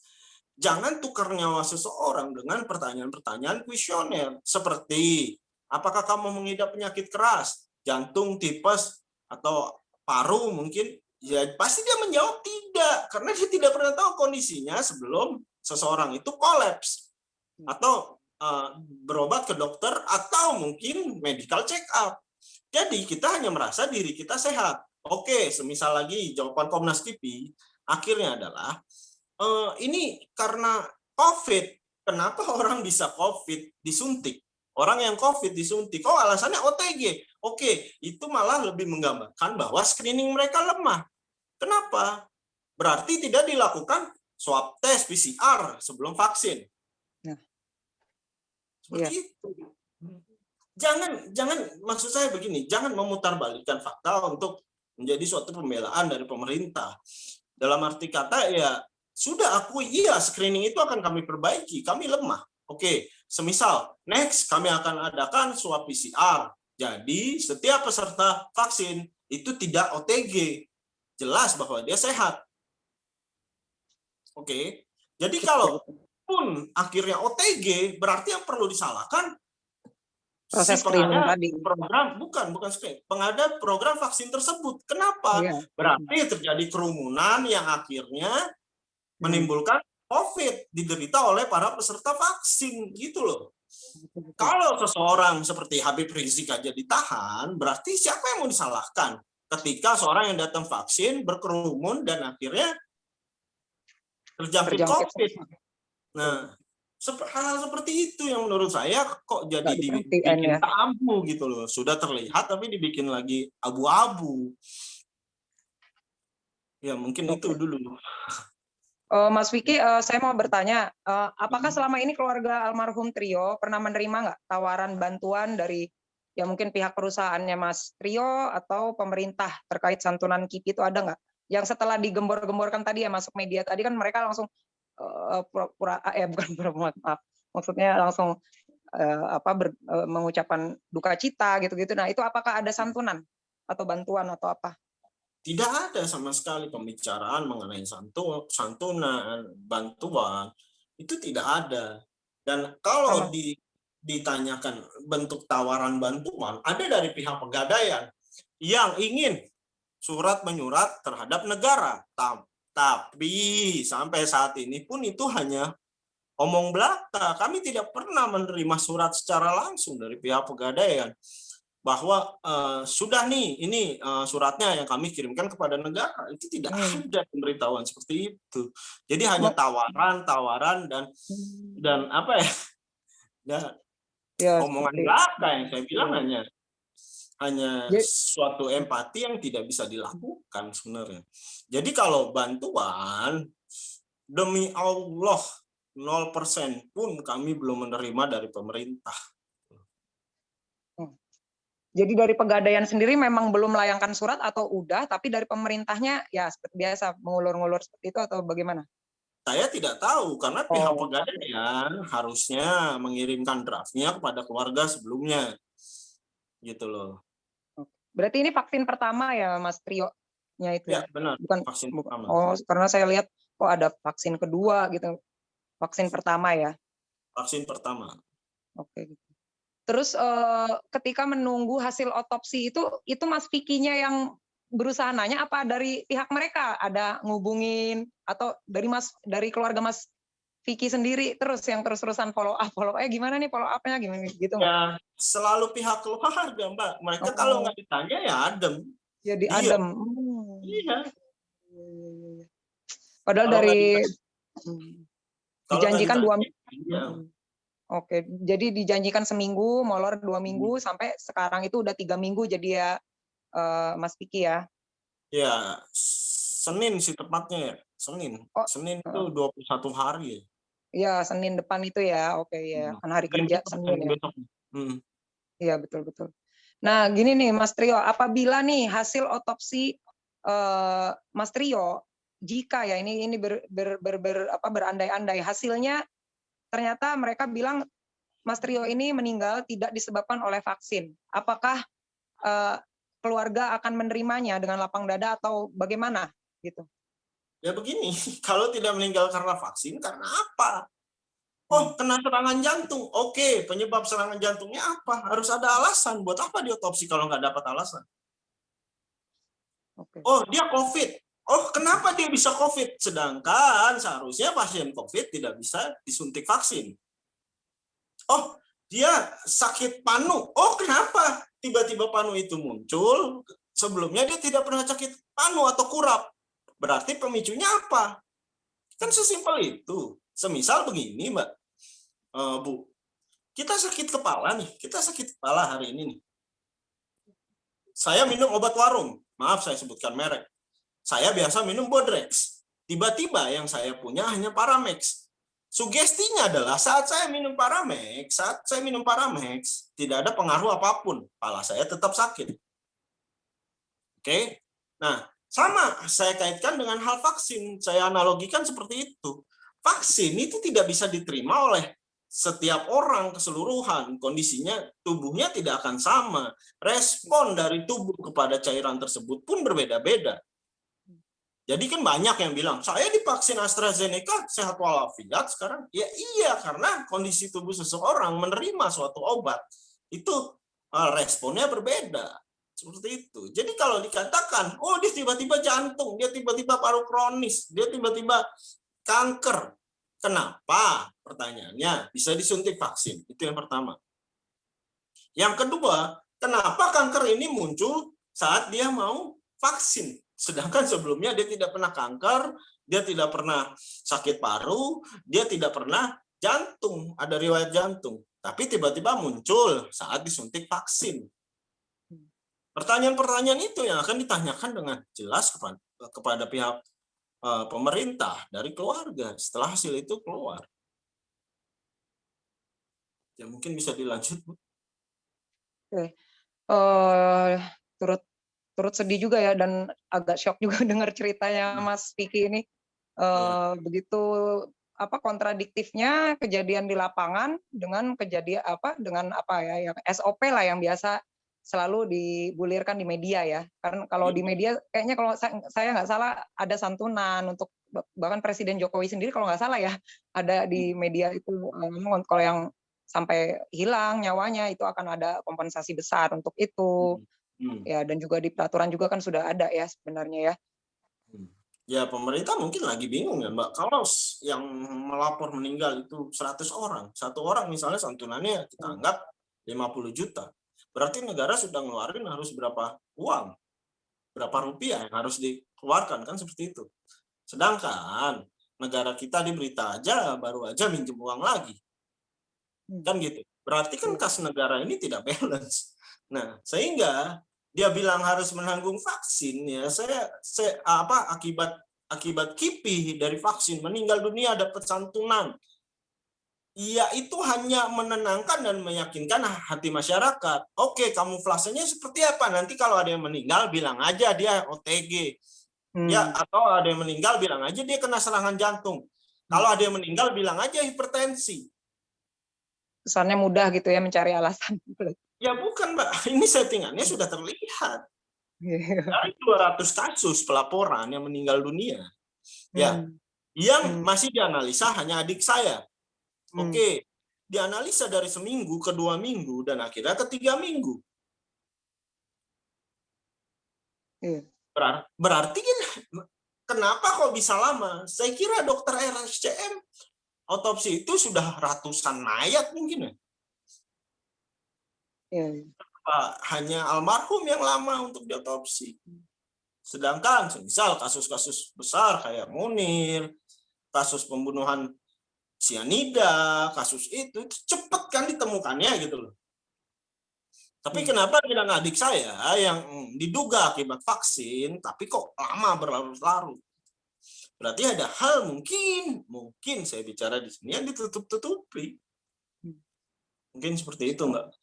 Jangan tukar nyawa seseorang dengan pertanyaan-pertanyaan kuesioner seperti apakah kamu mengidap penyakit keras, jantung, tipes, atau paru mungkin. Ya pasti dia menjawab tidak, karena dia tidak pernah tahu kondisinya sebelum seseorang itu kolaps atau berobat ke dokter atau mungkin medical check up. Jadi kita hanya merasa diri kita sehat. Oke, semisal lagi jawaban Komnas KIPI akhirnya adalah ini karena COVID, kenapa orang bisa COVID disuntik? Orang yang COVID disuntik, alasannya OTG. Oke, itu malah lebih menggambarkan bahwa screening mereka lemah. Kenapa? Berarti tidak dilakukan swab tes PCR sebelum vaksin. Seperti itu. Jangan maksud saya begini, jangan memutarbalikkan fakta untuk menjadi suatu pembelaan dari pemerintah. Dalam arti kata ya sudah akui, iya screening itu akan kami perbaiki, kami lemah. Oke, semisal next kami akan adakan swab PCR. Jadi setiap peserta vaksin itu tidak OTG, jelas bahwa dia sehat. Oke, jadi kalau pun akhirnya OTG, berarti yang perlu disalahkan Proses si pengada tadi. program, bukan screening, pengada program vaksin tersebut. Kenapa? Berarti terjadi kerumunan yang akhirnya menimbulkan COVID diderita oleh para peserta vaksin, gitu loh. Kalau seseorang seperti Habib Rizik aja ditahan, berarti siapa yang mau disalahkan? Ketika seorang yang datang vaksin berkerumun dan akhirnya terjangkit COVID. Nah, hal seperti itu yang menurut saya kok jadi dibikin abu gitu loh. Sudah terlihat tapi dibikin lagi abu-abu. Ya mungkin itu dulu. Mas Vicky, saya mau bertanya, apakah selama ini keluarga almarhum Trio pernah menerima nggak tawaran bantuan dari ya mungkin pihak perusahaannya Mas Trio atau pemerintah terkait santunan KIP itu ada nggak? Yang setelah digembor-gemborkan tadi ya masuk media tadi kan mereka langsung maksudnya langsung mengucapkan duka cita gitu-gitu. Nah itu apakah ada santunan atau bantuan atau apa? Tidak ada sama sekali pembicaraan mengenai santunan, bantuan, itu tidak ada. Dan kalau ditanyakan bentuk tawaran bantuan, ada dari pihak Pegadaian yang ingin surat menyurat terhadap negara. Tapi sampai saat ini pun itu hanya omong belaka. Kami tidak pernah menerima surat secara langsung dari pihak Pegadaian bahwa sudah nih ini suratnya yang kami kirimkan kepada negara. Itu tidak ada pemberitahuan seperti itu. Jadi hanya tawaran dan apa ya omongan belaka yang saya bilang hanya suatu empati yang tidak bisa dilakukan sebenarnya. Jadi kalau bantuan, demi Allah 0% pun kami belum menerima dari pemerintah. Jadi dari Pegadaian sendiri memang belum melayangkan surat atau udah, tapi dari pemerintahnya ya seperti biasa mengulur-ngulur seperti itu atau bagaimana? Saya tidak tahu karena pihak Pegadaian harusnya mengirimkan draftnya kepada keluarga sebelumnya, gitu loh. Berarti ini vaksin pertama ya Mas Trio-nya itu ya? Benar, bukan vaksin pertama. Oh, karena saya lihat ada vaksin kedua gitu. Vaksin pertama ya? Vaksin pertama. Oke. Terus ketika menunggu hasil otopsi itu Mas Vicky-nya yang berusaha nanya apa dari pihak mereka ada ngubungin atau dari keluarga Mas Vicky sendiri terus-terusan follow up gimana nih follow up-nya gimana gitu? Ya selalu pihak keluarga Mbak. Mereka kalau nggak ditanya ya adem. Ya diadem. Iya. Padahal kalau dari dijanjikan 2 minggu. Oke, jadi dijanjikan seminggu, molor 2 minggu, sampai sekarang itu udah 3 minggu jadi ya Mas Vicky ya? Ya, Senin sih tepatnya ya. Senin. Senin itu 21 hari ya. Iya, Senin depan itu ya. Oke ya, kan hari kerja Senin ya. Iya, betul-betul. Nah, gini nih Mas Trio, apabila nih hasil otopsi Mas Trio, jika ya ini berandai-andai hasilnya ternyata mereka bilang Mas Trio ini meninggal tidak disebabkan oleh vaksin. Apakah keluarga akan menerimanya dengan lapang dada atau bagaimana gitu? Ya begini, kalau tidak meninggal karena vaksin, karena apa? Oh, kena serangan jantung. Oke, penyebab serangan jantungnya apa? Harus ada alasan. Buat apa diotopsi kalau nggak dapat alasan? Oh, dia COVID. Oh, kenapa dia bisa COVID? Sedangkan seharusnya pasien COVID tidak bisa disuntik vaksin. Oh, dia sakit panu. Oh, kenapa tiba-tiba panu itu muncul? Sebelumnya dia tidak pernah sakit panu atau kurap. Berarti pemicunya apa? Kan sesimpel itu. Semisal begini, Mbak. Bu, kita sakit kepala nih. Kita sakit kepala hari ini nih. Saya minum obat warung. Maaf, saya sebutkan merek. Saya biasa minum Bodrex. Tiba-tiba yang saya punya hanya Paramex. Sugestinya adalah saat saya minum Paramex, tidak ada pengaruh apapun. Kepala saya tetap sakit. Oke? Nah, sama saya kaitkan dengan hal vaksin. Saya analogikan seperti itu. Vaksin itu tidak bisa diterima oleh setiap orang keseluruhan. Kondisinya, tubuhnya tidak akan sama. Respon dari tubuh kepada cairan tersebut pun berbeda-beda. Jadi kan banyak yang bilang, saya divaksin AstraZeneca, sehat walafiat sekarang. Ya iya, karena kondisi tubuh seseorang menerima suatu obat, itu responnya berbeda. Seperti itu. Jadi kalau dikatakan, oh dia tiba-tiba jantung, dia tiba-tiba paru kronis, dia tiba-tiba kanker. Kenapa? Pertanyaannya, bisa disuntik vaksin. Itu yang pertama. Yang kedua, kenapa kanker ini muncul saat dia mau vaksin? Sedangkan sebelumnya dia tidak pernah kanker, dia tidak pernah sakit paru, dia tidak pernah jantung, ada riwayat jantung. Tapi tiba-tiba muncul saat disuntik vaksin. Pertanyaan-pertanyaan itu yang akan ditanyakan dengan jelas kepada pihak pemerintah dari keluarga setelah hasil itu keluar. Ya mungkin bisa dilanjut, Bu. Oke. Turut sedih juga ya, dan agak shock juga dengar ceritanya Mas Vicky ini. Begitu kontradiktifnya kejadian di lapangan dengan kejadian dengan yang SOP lah yang biasa selalu digulirkan di media ya. Karena kalau di media kayaknya kalau saya nggak salah ada santunan untuk, bahkan Presiden Jokowi sendiri kalau nggak salah ya ada di media itu ngomong kalau yang sampai hilang nyawanya itu akan ada kompensasi besar untuk itu. Ya, dan juga di peraturan juga kan sudah ada ya sebenarnya ya. Ya pemerintah mungkin lagi bingung ya Mbak, kalau yang melapor meninggal itu 100 orang, satu orang misalnya santunannya kita anggap 50 juta, berarti negara sudah ngeluarin harus berapa uang, berapa rupiah yang harus dikeluarkan, kan seperti itu. Sedangkan negara kita di berita aja baru aja minjem uang lagi, kan gitu. Berarti kan kas negara ini tidak balance. Nah, sehingga dia bilang harus menanggung vaksin ya, akibat kipi dari vaksin meninggal dunia dapat santunan. Ya itu hanya menenangkan dan meyakinkan hati masyarakat. Oke, kamuflasenya seperti apa? Nanti kalau ada yang meninggal bilang aja dia OTG. Ya, atau ada yang meninggal bilang aja dia kena serangan jantung. Kalau ada yang meninggal bilang aja hipertensi. Kesannya mudah gitu ya mencari alasan. Ya bukan, Mbak. Ini settingannya sudah terlihat. Dari 200 kasus pelaporan yang meninggal dunia, ya, yang masih dianalisa hanya adik saya. Oke, dianalisa dari seminggu ke 2 minggu dan akhirnya ke 3 minggu. Berarti kenapa kok bisa lama? Saya kira dokter RSCM otopsi itu sudah ratusan mayat mungkin ya. Hanya almarhum yang lama untuk diotopsi. Sedangkan misal kasus-kasus besar kayak Munir, kasus pembunuhan sianida, kasus itu cepat kan ditemukannya gitu loh. Tapi kenapa dengan adik saya yang diduga akibat vaksin, tapi kok lama berlarut-larut? Berarti ada hal mungkin saya bicara di sini yang ditutup-tutupi. Mungkin seperti itu, Mbak.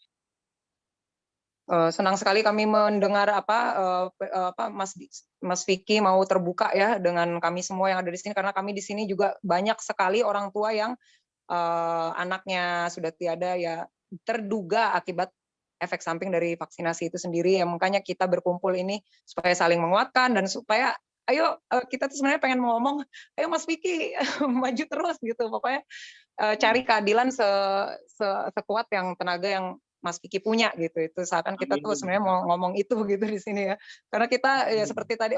Senang sekali kami mendengar Mas Vicky mau terbuka ya dengan kami semua yang ada di sini, karena kami di sini juga banyak sekali orang tua yang anaknya sudah tiada ya terduga akibat efek samping dari vaksinasi itu sendiri. Ya makanya kita berkumpul ini supaya saling menguatkan dan supaya ayo kita tuh sebenarnya pengen ngomong, ayo Mas Vicky maju terus gitu. Pokoknya cari keadilan sekuat yang tenaga yang Mas Vicky punya gitu. Itu seakan kita tuh sebenarnya mau ngomong itu gitu di sini ya. Karena kita ya seperti tadi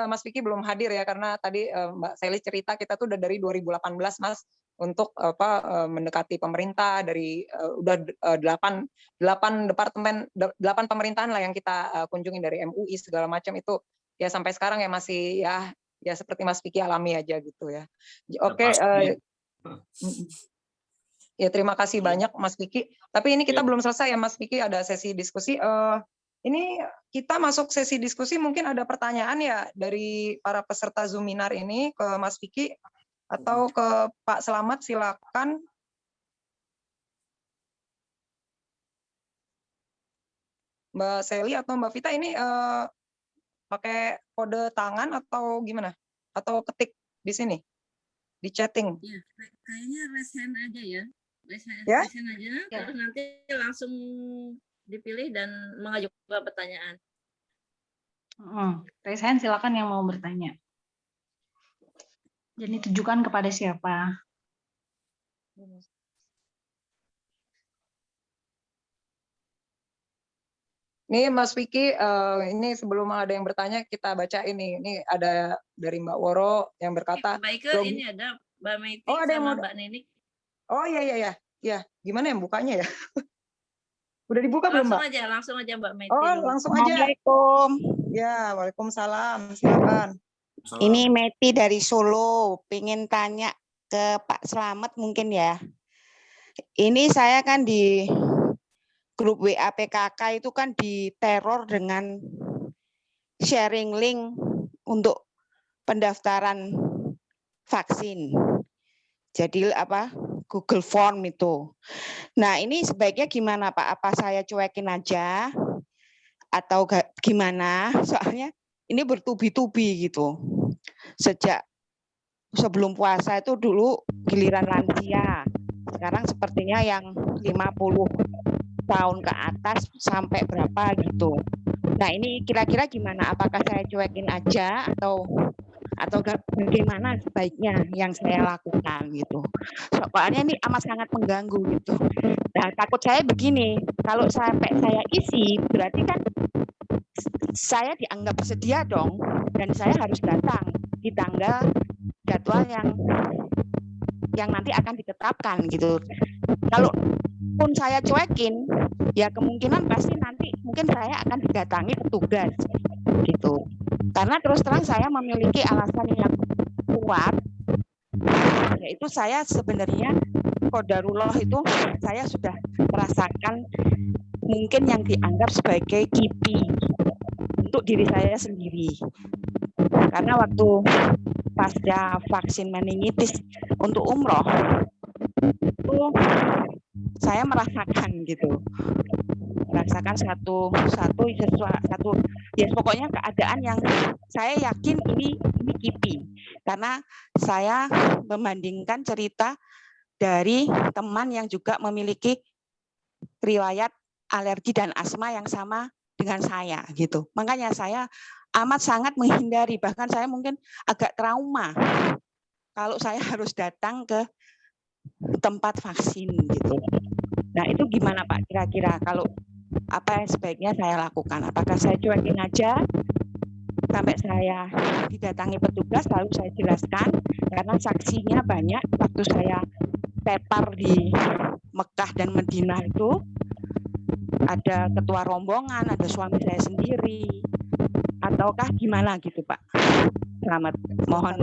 Mas Vicky belum hadir ya, karena tadi Mbak Sally cerita kita tuh udah dari 2018 Mas untuk mendekati pemerintah dari udah 8 pemerintahan lah yang kita kunjungi dari MUI segala macam itu ya sampai sekarang ya masih ya seperti Mas Vicky alami aja gitu ya. Oke. Ya terima kasih banyak Mas Vicky. Tapi ini kita belum selesai ya Mas Vicky, ada sesi diskusi. Ini kita masuk sesi diskusi, mungkin ada pertanyaan ya dari para peserta Zoominar ini ke Mas Vicky atau ke Pak Selamat, silakan. Mbak Sally atau Mbak Vita ini pakai kode tangan atau gimana? Atau ketik di sini? Di chatting? Ya, kayaknya raise hand aja ya. Raise Ya? hand aja, Ya. terus nanti langsung dipilih dan mengajukan pertanyaan. Raise hand silakan yang mau bertanya. Jadi tujukan kepada siapa? Nih Mas Vicky, ini sebelum ada yang bertanya kita baca ini. Ini ada dari Mbak Woro yang berkata. Mbak Ike, ini ada Mbak Maiti Oh, ada yang sama mau- Mbak Ninik. Oh iya. Ya, gimana yang bukanya ya? Udah dibuka belum Mbak? Langsung aja Mbak Maiti. Oh, dulu. langsung aja. Assalamualaikum. Ya, waalaikumsalam. Silakan. Ini Meti dari Solo. Pengen tanya ke Pak Slamet mungkin ya. Ini saya kan di grup WA PKK itu kan diteror dengan sharing link untuk pendaftaran vaksin. Jadi Google Form itu. Nah, ini sebaiknya gimana Pak? Apa saya cuekin aja atau gimana? Soalnya ini bertubi-tubi gitu. Sejak sebelum puasa itu dulu giliran lansia. Sekarang sepertinya yang 50 tahun ke atas sampai berapa gitu. Nah, ini kira-kira gimana? Apakah saya cuekin aja atau bagaimana sebaiknya yang saya lakukan gitu. Soalnya ini amat sangat mengganggu gitu. Nah, takut saya begini, kalau sampai saya isi berarti kan saya dianggap bersedia dong dan saya harus datang di tanggal jadwal yang nanti akan ditetapkan gitu. Kalau pun saya cuekin, ya kemungkinan pasti nanti mungkin saya akan didatangi petugas gitu. Karena terus terang saya memiliki alasan yang kuat, yaitu saya sebenarnya qadarullah itu saya sudah merasakan mungkin yang dianggap sebagai KIPI untuk diri saya sendiri. Karena waktu pasca vaksin meningitis untuk umroh itu saya merasakan satu ya pokoknya keadaan yang saya yakin ini KIPI karena saya membandingkan cerita dari teman yang juga memiliki riwayat alergi dan asma yang sama dengan saya gitu. Makanya saya amat sangat menghindari, bahkan saya mungkin agak trauma kalau saya harus datang ke tempat vaksin gitu. Nah, itu gimana Pak kira-kira kalau apa yang sebaiknya saya lakukan? Apakah saya cuekin aja sampai saya didatangi petugas lalu saya jelaskan karena saksinya banyak waktu saya tepar di Mekah dan Madinah itu ada ketua rombongan, ada suami saya sendiri ataukah gimana gitu Pak? Selamat, mohon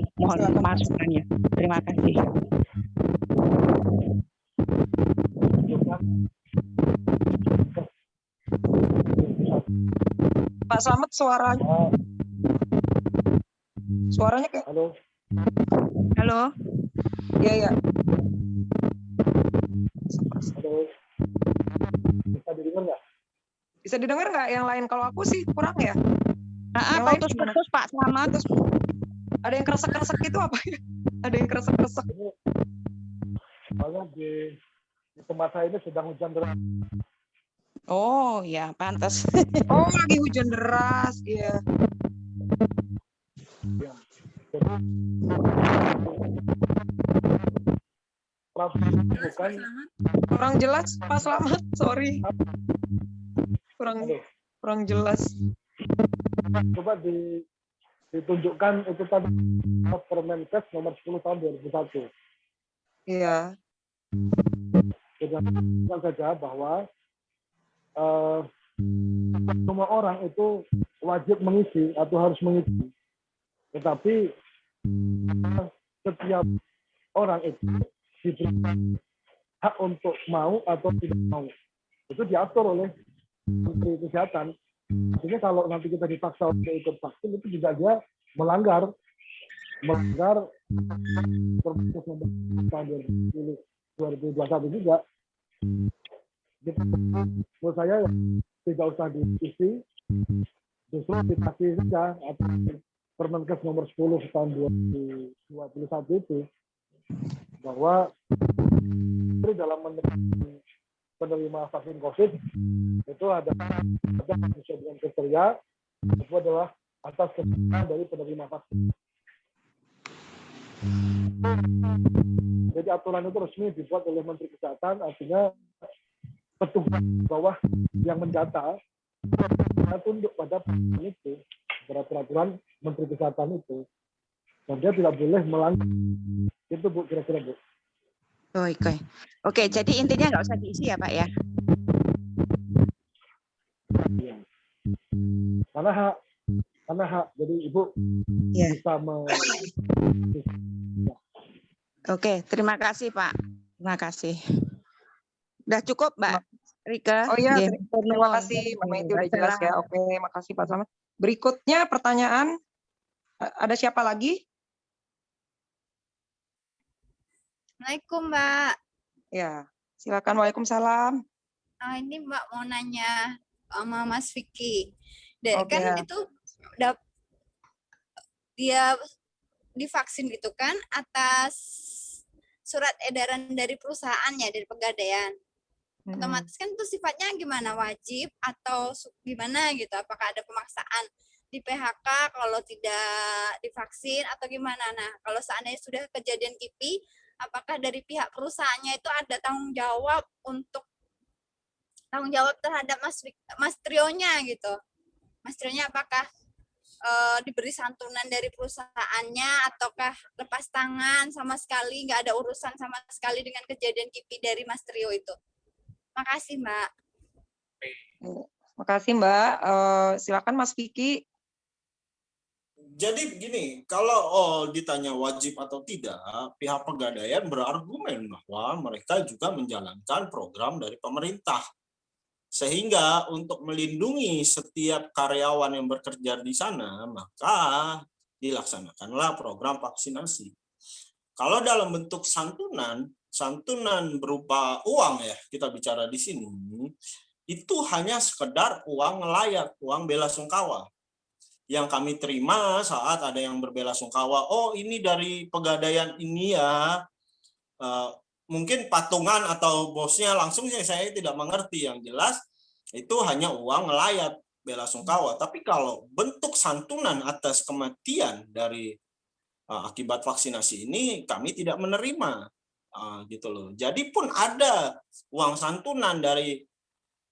masukannya. Terima kasih. Pak Slamet suaranya kayak. Halo. Halo. Iya. Halo. Bisa didengar nggak? Bisa didengar nggak yang lain? Kalau aku sih kurang ya. Yang lain gimana? Putus Pak Slamet. Ada yang kresek-kresek itu apa ya? Ada yang kresek-kresek. Soalnya di tempat saya ini sedang hujan deras. Oh ya, pantas. Oh, lagi hujan deras, iya. Ya. Bukan. Kurang jelas, Pak Slamet, sorry. Kurang jelas. Coba ditunjukkan itu tadi Permenkes nomor 10 tahun 2001. Iya. Dengan saja bahwa semua orang itu wajib mengisi atau harus mengisi. Tetapi setiap orang itu diberi hak untuk mau atau tidak mau. Itu diatur oleh Menteri Kesehatan. Artinya kalau nanti kita dipaksa untuk ikut vaksin itu juga dia melanggar Permenkes nomor tahun 2021 juga. Menurut saya tidak usah diisi, justru kita saja atau Permenkes nomor 10 tahun 2021 itu bahwa dalam penerima vaksin COVID itu ada sesuai dengan kriteria itu adalah atas kesalahan dari penerima vaksin. Jadi aturan itu resmi dibuat oleh Menteri Kesehatan, artinya petugas bawah yang mendata tunduk pada itu, peraturan Menteri Kesehatan itu, dan dia tidak boleh melanggar. Itu Bu, kira-kira Bu. Oke, jadi intinya nggak usah diisi ya Pak ya? Ya. Karena hak, jadi Ibu Ya. bisa Oke, terima kasih Pak. Terima kasih. Udah cukup Mbak Rika? Oh iya, Nggih, terima kasih Mbak Meti udah jelas ya. Oke, makasih Pak Slamet. Berikutnya pertanyaan, ada siapa lagi? Assalamualaikum Mbak. Ya, silakan. Waalaikumsalam. Ini Mbak mau nanya sama Mas Vicky. Oke. Kan itu dia divaksin itu kan atas surat edaran dari perusahaan ya, dari Pegadaian. Otomatis kan itu sifatnya gimana, wajib atau gimana gitu? Apakah ada pemaksaan di PHK kalau tidak divaksin atau gimana? Nah, kalau seandainya sudah kejadian KIPI, apakah dari pihak perusahaannya itu ada tanggung jawab terhadap Mas Trionya gitu? Mas Trionya apakah diberi santunan dari perusahaannya ataukah lepas tangan sama sekali, nggak ada urusan sama sekali dengan kejadian KIPI dari Mas Trio itu? Makasih Mbak. Makasih Mbak. Silakan Mas Vicky. Jadi begini, kalau ditanya wajib atau tidak, pihak Pegadaian berargumen bahwa mereka juga menjalankan program dari pemerintah. Sehingga untuk melindungi setiap karyawan yang bekerja di sana, maka dilaksanakanlah program vaksinasi. Kalau dalam bentuk santunan berupa uang ya, kita bicara di sini, itu hanya sekedar uang layak, uang bela sungkawa. Yang kami terima saat ada yang berbela sungkawa, oh ini dari Pegadaian ini ya, mungkin patungan atau bosnya langsung saya tidak mengerti, yang jelas itu hanya uang ngelayat bela sungkawa. Tapi kalau bentuk santunan atas kematian dari akibat vaksinasi ini kami tidak menerima, gitu loh. Jadi pun ada uang santunan dari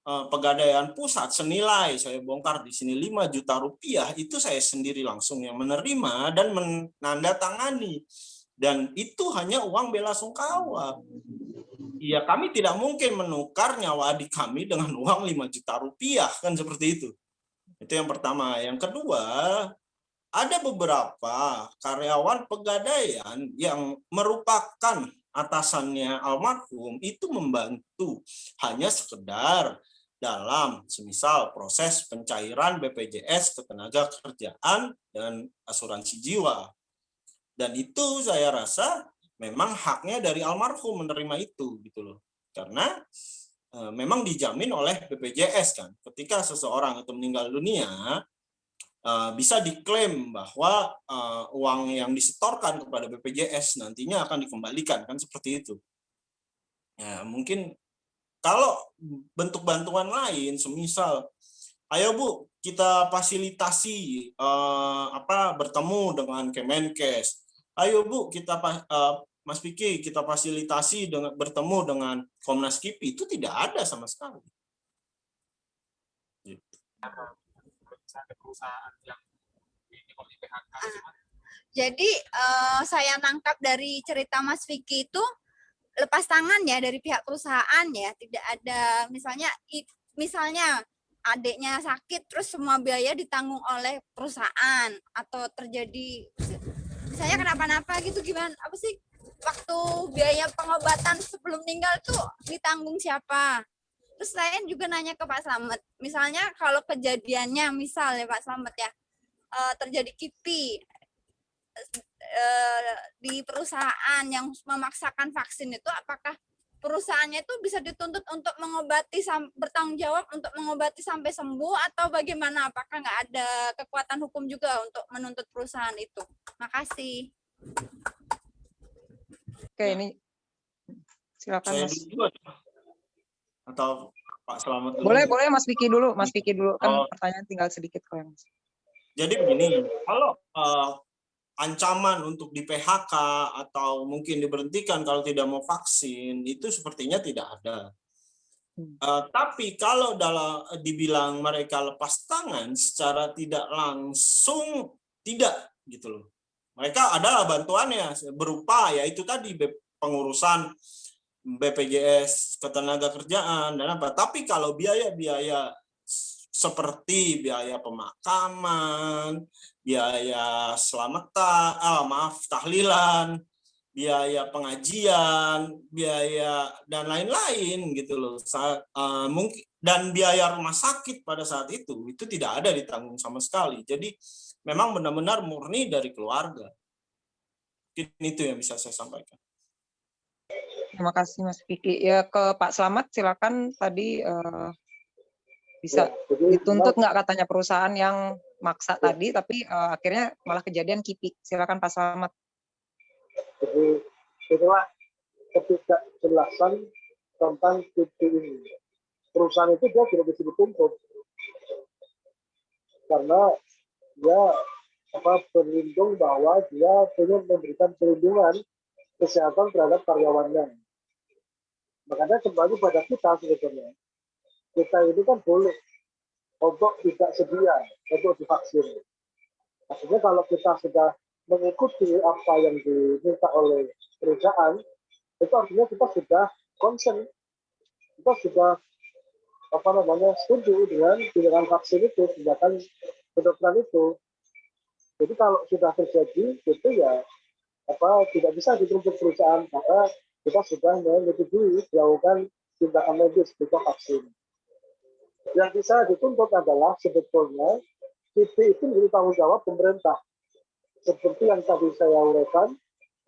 Pegadaian Pusat senilai, saya bongkar di sini 5 juta rupiah, itu saya sendiri langsung yang menerima dan menandatangani. Dan itu hanya uang bela sungkawa. Ya kami tidak mungkin menukar nyawa adik kami dengan uang 5 juta rupiah, kan seperti itu. Itu yang pertama. Yang kedua, ada beberapa karyawan Pegadaian yang merupakan atasannya almarhum itu membantu hanya sekedar dalam semisal proses pencairan BPJS Ketenagakerjaan dan asuransi jiwa. Dan itu saya rasa memang haknya dari almarhum menerima itu gitu loh. Karena memang dijamin oleh BPJS kan. Ketika seseorang itu meninggal dunia, bisa diklaim bahwa uang yang disetorkan kepada BPJS nantinya akan dikembalikan, kan seperti itu. Ya, mungkin kalau bentuk bantuan lain, semisal, ayo Bu, kita fasilitasi bertemu dengan Kemenkes. Ayo Bu, kita Mas Vicky, kita fasilitasi dengan bertemu dengan Komnas KIPI, itu tidak ada sama sekali. Jadi saya nangkap dari cerita Mas Vicky itu lepas tangan ya dari pihak perusahaan ya, tidak ada misalnya adiknya sakit terus semua biaya ditanggung oleh perusahaan atau terjadi misalnya kenapa-napa gitu, gimana apa sih waktu biaya pengobatan sebelum meninggal tuh ditanggung siapa? Terus saya juga nanya ke Pak Slamet, misalnya kalau kejadiannya misalnya Pak Slamet ya terjadi KIPI di perusahaan yang memaksakan vaksin itu, apakah perusahaannya itu bisa dituntut untuk mengobati, bertanggung jawab untuk mengobati sampai sembuh, atau bagaimana? Apakah nggak ada kekuatan hukum juga untuk menuntut perusahaan itu? Makasih. Oke, ini silakan Saya Mas. dulu atau Pak Selamat dulu? Boleh Mas Vicky dulu. Mas Vicky dulu, kan pertanyaan tinggal sedikit kok yang. Jadi begini, kalau ancaman untuk di PHK atau mungkin diberhentikan kalau tidak mau vaksin itu sepertinya tidak ada. Tapi kalau dibilang mereka lepas tangan secara tidak langsung, tidak gitu loh. Mereka adalah bantuannya berupa yaitu tadi pengurusan BPJS Ketenagakerjaan dan apa. Tapi kalau biaya-biaya seperti biaya pemakaman, biaya tahlilan, biaya pengajian, biaya dan lain-lain gitu loh. Mungkin dan biaya rumah sakit pada saat itu tidak ada ditanggung sama sekali. Jadi memang benar-benar murni dari keluarga. Itu yang bisa saya sampaikan. Terima kasih Mas Vicky. Ya ke Pak Selamat silakan, tadi bisa dituntut nggak katanya perusahaan yang maksa tadi, tapi akhirnya malah kejadian KIPI. Silakan Pak Selamat. Jadi itulah ketidakjelasan tentang KIPI ini. Perusahaan itu dia tidak bisa dituntut karena dia berlindung bahwa dia ingin memberikan perlindungan kesehatan terhadap karyawannya. Makanya kembali pada kita sebetulnya. Kita ini kan boleh untuk tidak sedia untuk divaksin. Maksudnya kalau kita sudah mengikuti apa yang diminta oleh perusahaan, itu artinya kita sudah concern, kita sudah setuju dengan vaksin itu, tindakan kedokteran itu. Jadi kalau sudah terjadi itu ya tidak bisa dituntut perusahaan karena kita sudah menyetujui melakukan tindakan medis berupa vaksin. Yang bisa dituntut adalah sebetulnya KIPI itu menjadi tanggung jawab pemerintah. Seperti yang tadi saya uraikan,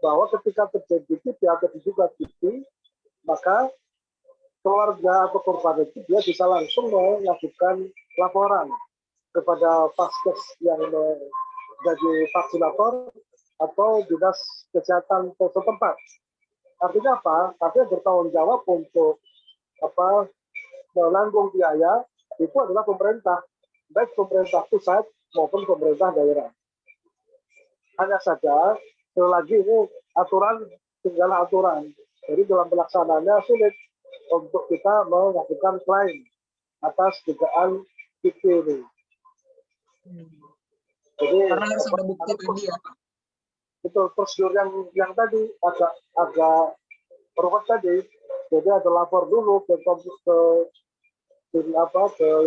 bahwa ketika terjadi KIPI atau diduga KIPI, maka keluarga atau korban itu dia bisa langsung melakukan laporan kepada Vaskes yang menjadi vaksinator atau dinas kesehatan setempat. Artinya apa? Artinya bertanggung jawab untuk menanggung biaya itu adalah pemerintah, baik pemerintah pusat maupun pemerintah daerah. Hanya saja, sekali lagi ini aturan tinggal aturan. Jadi dalam pelaksanaannya sulit untuk kita melakukan klaim atas dugaan KIPI ini. Jadi karena harus ada bukti tadi ya Pak. Itu prosedur yang tadi agak ruwet tadi. Jadi ada lapor dulu ke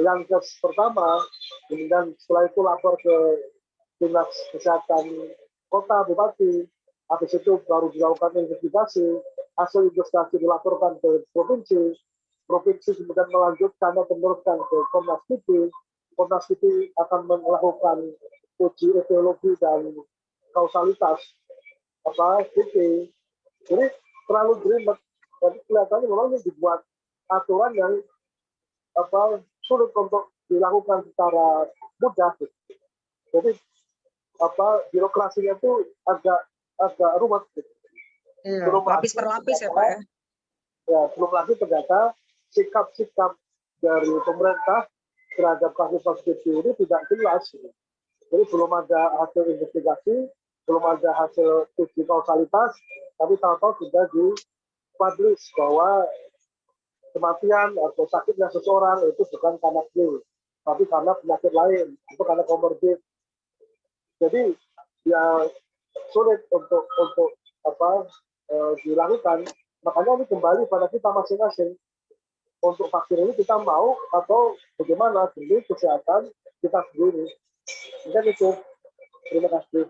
Yankes pertama, kemudian setelah itu lapor ke dinas kesehatan kota bupati, habis itu baru dilakukan investigasi, hasil investigasi dilaporkan ke provinsi kemudian melanjutkan dan meneruskan ke Komnas KIPI. Komnas KIPI akan melakukan uji etiologi dan kausalitas KIPI. Jadi terlalu jelimet. Jadi kelihatannya memang ini dibuat aturan yang sulit untuk dilakukan secara mudah. Jadi birokrasinya itu agak rumit. Iya, lapis per lapis ya Pak ya. Ya, belum lagi ternyata sikap-sikap dari pemerintah terhadap kasus-kasus ini tidak jelas. Jadi belum ada hasil investigasi, belum ada hasil uji kausalitas, tapi tahu-tahu sudah dipublish bahwa kematian atau sakitnya seseorang itu bukan karena flu, tapi karena penyakit lain, itu karena komorbid. Jadi ya sulit untuk dilakukan. Makanya ini kembali pada kita masing-masing. Untuk vaksin ini kita mau atau bagaimana demi kesehatan kita sendiri. Mungkin itu. Terima kasih.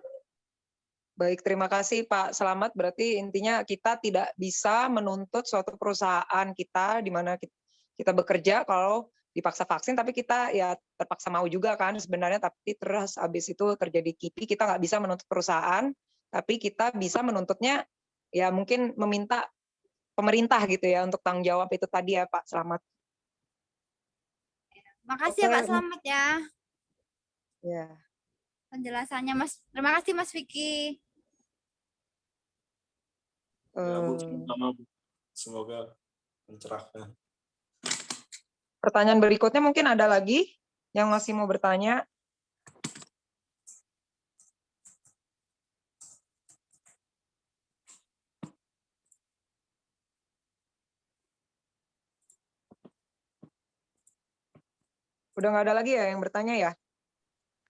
Baik, terima kasih Pak Selamat. Berarti intinya kita tidak bisa menuntut suatu perusahaan kita di mana kita bekerja kalau dipaksa vaksin, tapi kita ya terpaksa mau juga kan sebenarnya, tapi terus habis itu terjadi KIPI, kita nggak bisa menuntut perusahaan, tapi kita bisa menuntutnya ya mungkin meminta pemerintah gitu ya untuk tanggung jawab itu tadi ya Pak Slamet. Makasih ya Oke, Pak Slamet ya ya. penjelasannya Mas. Terima kasih Mas Vicky. Ya, Bu, Eh, sama Bu. Semoga mencerahkan. Pertanyaan berikutnya mungkin ada lagi yang masih mau bertanya. Udah nggak ada lagi ya yang bertanya ya?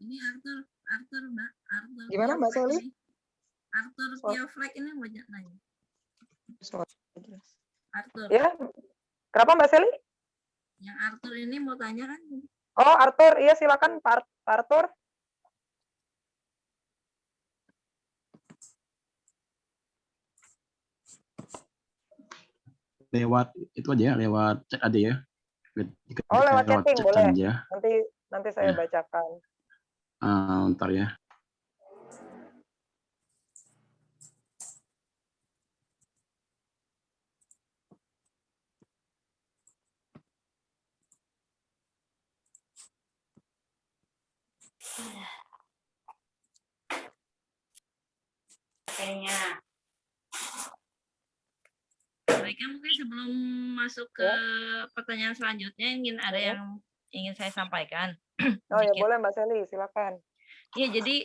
Ini Arthur, Mbak. Arthur Gimana Mbak Tiaflek Soli? ini. Arthur So- Tiaflek ini banyak nanya. Arthur. Ya, kenapa Mbak Seli? Yang Arthur ini mau tanya kan? Oh Arthur, iya silakan Pak Arthur. Lewat itu aja ya, lewat chat aja ya. Oh lewat chatting chat boleh. aja. Nanti saya Ya. bacakan. Ntar ya. Kayaknya. Mereka mungkin sebelum masuk ke pertanyaan selanjutnya ada yang ingin saya sampaikan. Oh ya Sedikit. boleh Mbak Seli, silakan. Iya, jadi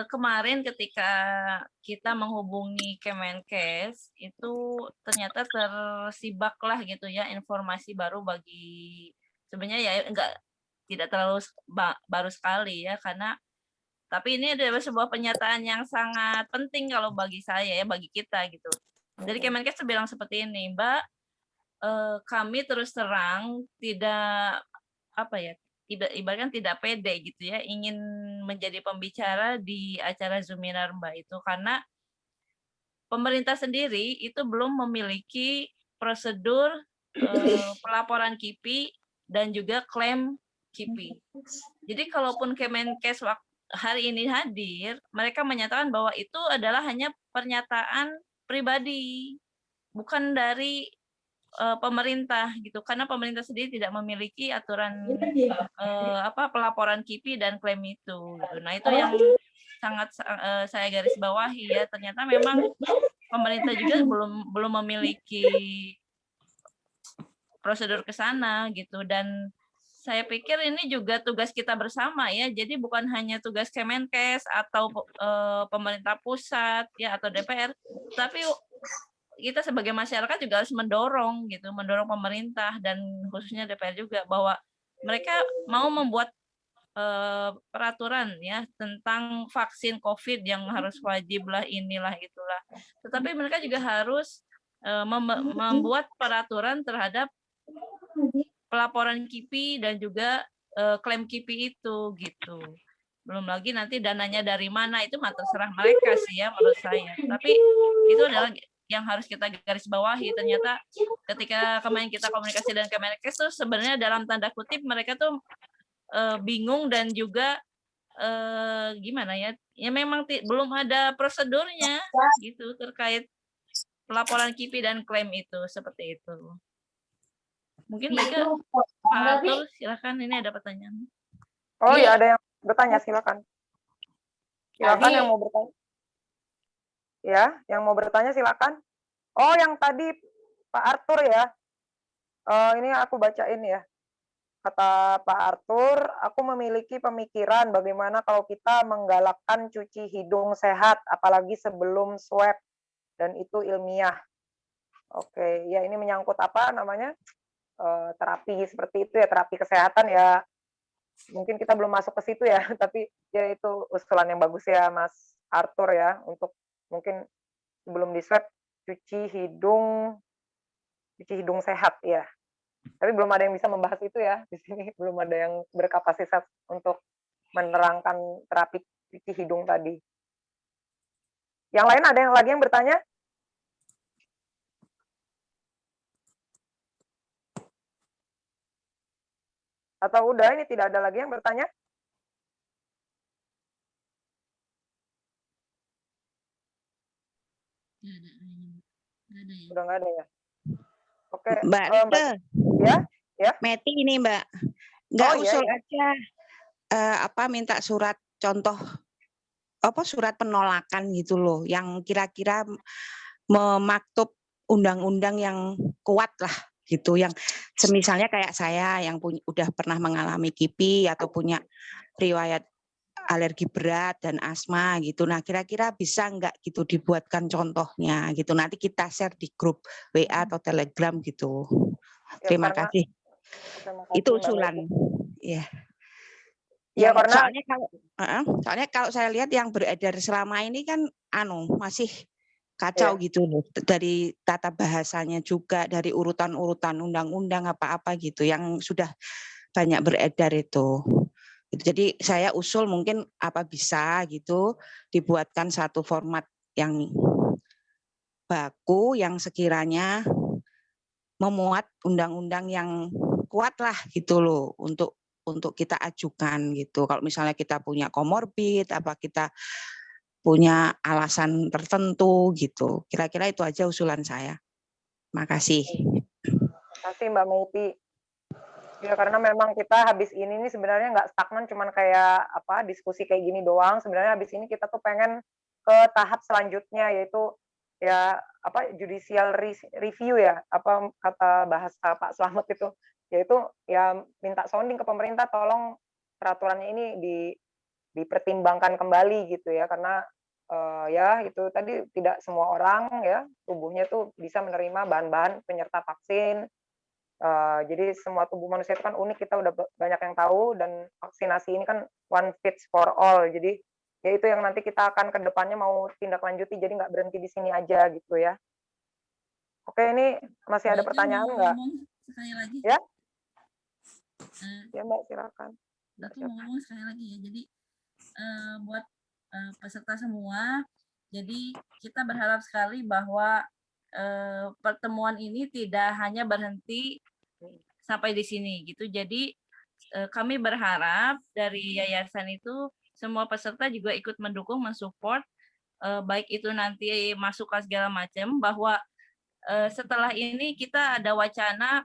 kemarin ketika kita menghubungi Kemenkes itu ternyata tersibaklah gitu ya informasi baru bagi sebenarnya ya tidak terlalu baru sekali ya karena tapi ini adalah sebuah pernyataan yang sangat penting kalau bagi saya ya bagi kita gitu. Jadi Kemenkes bilang seperti ini, Mbak, kami terus terang tidak apa ya ibaratkan tidak pede gitu ya ingin menjadi pembicara di acara Zoominar Mbak itu karena pemerintah sendiri itu belum memiliki prosedur pelaporan KIPI dan juga klaim KIPI. Jadi kalaupun Kemenkes hari ini hadir, mereka menyatakan bahwa itu adalah hanya pernyataan pribadi, bukan dari pemerintah gitu karena pemerintah sendiri tidak memiliki aturan pelaporan KIPI dan klaim itu gitu. Nah itu yang sangat saya garis bawahi ya ternyata memang pemerintah juga belum memiliki prosedur ke sana gitu dan saya pikir ini juga tugas kita bersama ya jadi bukan hanya tugas Kemenkes atau pemerintah pusat ya atau DPR tapi kita sebagai masyarakat juga harus mendorong pemerintah dan khususnya DPR juga bahwa mereka mau membuat peraturan ya tentang vaksin COVID yang harus wajib lah inilah itulah. Tetapi mereka juga harus membuat peraturan terhadap pelaporan KIPI dan juga klaim KIPI itu gitu. Belum lagi nanti dananya dari mana itu terserah mereka sih ya menurut saya. Tapi itu adalah yang harus kita garis bawahi ternyata ketika kemarin kita komunikasi dengan Kemenkes tuh sebenarnya dalam tanda kutip mereka tuh bingung dan juga gimana ya memang belum ada prosedurnya gitu terkait pelaporan KIPI dan klaim itu seperti itu. Mungkin baiknya Pak Arthur silakan ini ada pertanyaan. Oh ya ada yang bertanya silakan. Silakan yang mau bertanya. Ya, yang mau bertanya silakan. Oh, yang tadi Pak Arthur ya. Ini aku bacain ya. Kata Pak Arthur, aku memiliki pemikiran bagaimana kalau kita menggalakkan cuci hidung sehat, apalagi sebelum swab, dan itu ilmiah. Oke, ya ini menyangkut apa namanya? Terapi seperti itu ya, terapi kesehatan ya. Mungkin kita belum masuk ke situ ya, tapi ya itu usulan yang bagus ya Mas Arthur ya, untuk mungkin sebelum di swab cuci hidung sehat ya. Tapi belum ada yang bisa membahas itu ya di sini, belum ada yang berkapasitas untuk menerangkan terapi cuci hidung tadi. Yang lain ada yang lagi yang bertanya? Atau udah ini tidak ada lagi yang bertanya? Nggak ada ya. Udah nggak ada ya? Oke, Mbak Mbak, Rike, ya. Meti ini Mbak, nggak Oh iya, usul iya. aja minta surat contoh surat penolakan gitu loh, yang kira-kira memaktub undang-undang yang kuat lah gitu, yang semisalnya kayak saya yang udah pernah mengalami KIPI atau punya riwayat alergi berat dan asma gitu. Nah, kira-kira bisa nggak gitu dibuatkan contohnya gitu. Nanti kita share di grup WA atau Telegram gitu. Ya, Terima karena kasih. terima kasih, Itu Mbak usulan. Meti. Ya. Ya, Yang karena soalnya kalau saya lihat yang beredar selama ini kan masih kacau gitu loh, dari tata bahasanya juga, dari urutan-urutan undang-undang apa-apa gitu yang sudah banyak beredar itu. Jadi saya usul mungkin apa bisa gitu dibuatkan satu format yang baku yang sekiranya memuat undang-undang yang kuat lah gitu loh untuk kita ajukan gitu. Kalau misalnya kita punya komorbid, apa kita punya alasan tertentu gitu. Kira-kira itu aja usulan saya. Makasih. Terima kasih Mbak Meti. Ya, karena memang kita habis ini nih sebenarnya nggak stagnan cuman kayak diskusi kayak gini doang. Sebenarnya habis ini kita tuh pengen ke tahap selanjutnya, yaitu ya judicial review ya, apa kata bahasa Pak Slamet itu, yaitu ya minta sounding ke pemerintah, tolong peraturannya ini dipertimbangkan kembali gitu ya, karena ya itu tadi tidak semua orang ya tubuhnya tuh bisa menerima bahan-bahan penyerta vaksin. Jadi semua tubuh manusia itu kan unik, kita udah banyak yang tahu, dan vaksinasi ini kan one fits for all. Jadi ya itu yang nanti kita akan ke depannya mau tindak lanjuti, jadi nggak berhenti di sini aja gitu ya. Oke, ini masih ada pertanyaan nggak? Sekali lagi. Ya? Ya Mbak, silakan. Aku mau ngomong sekali lagi ya. Jadi buat peserta semua, jadi kita berharap sekali bahwa pertemuan ini tidak hanya berhenti sampai di sini gitu. Jadi kami berharap dari yayasan itu semua peserta juga ikut mendukung, mensupport, baik itu nanti masukan segala macam, bahwa setelah ini kita ada wacana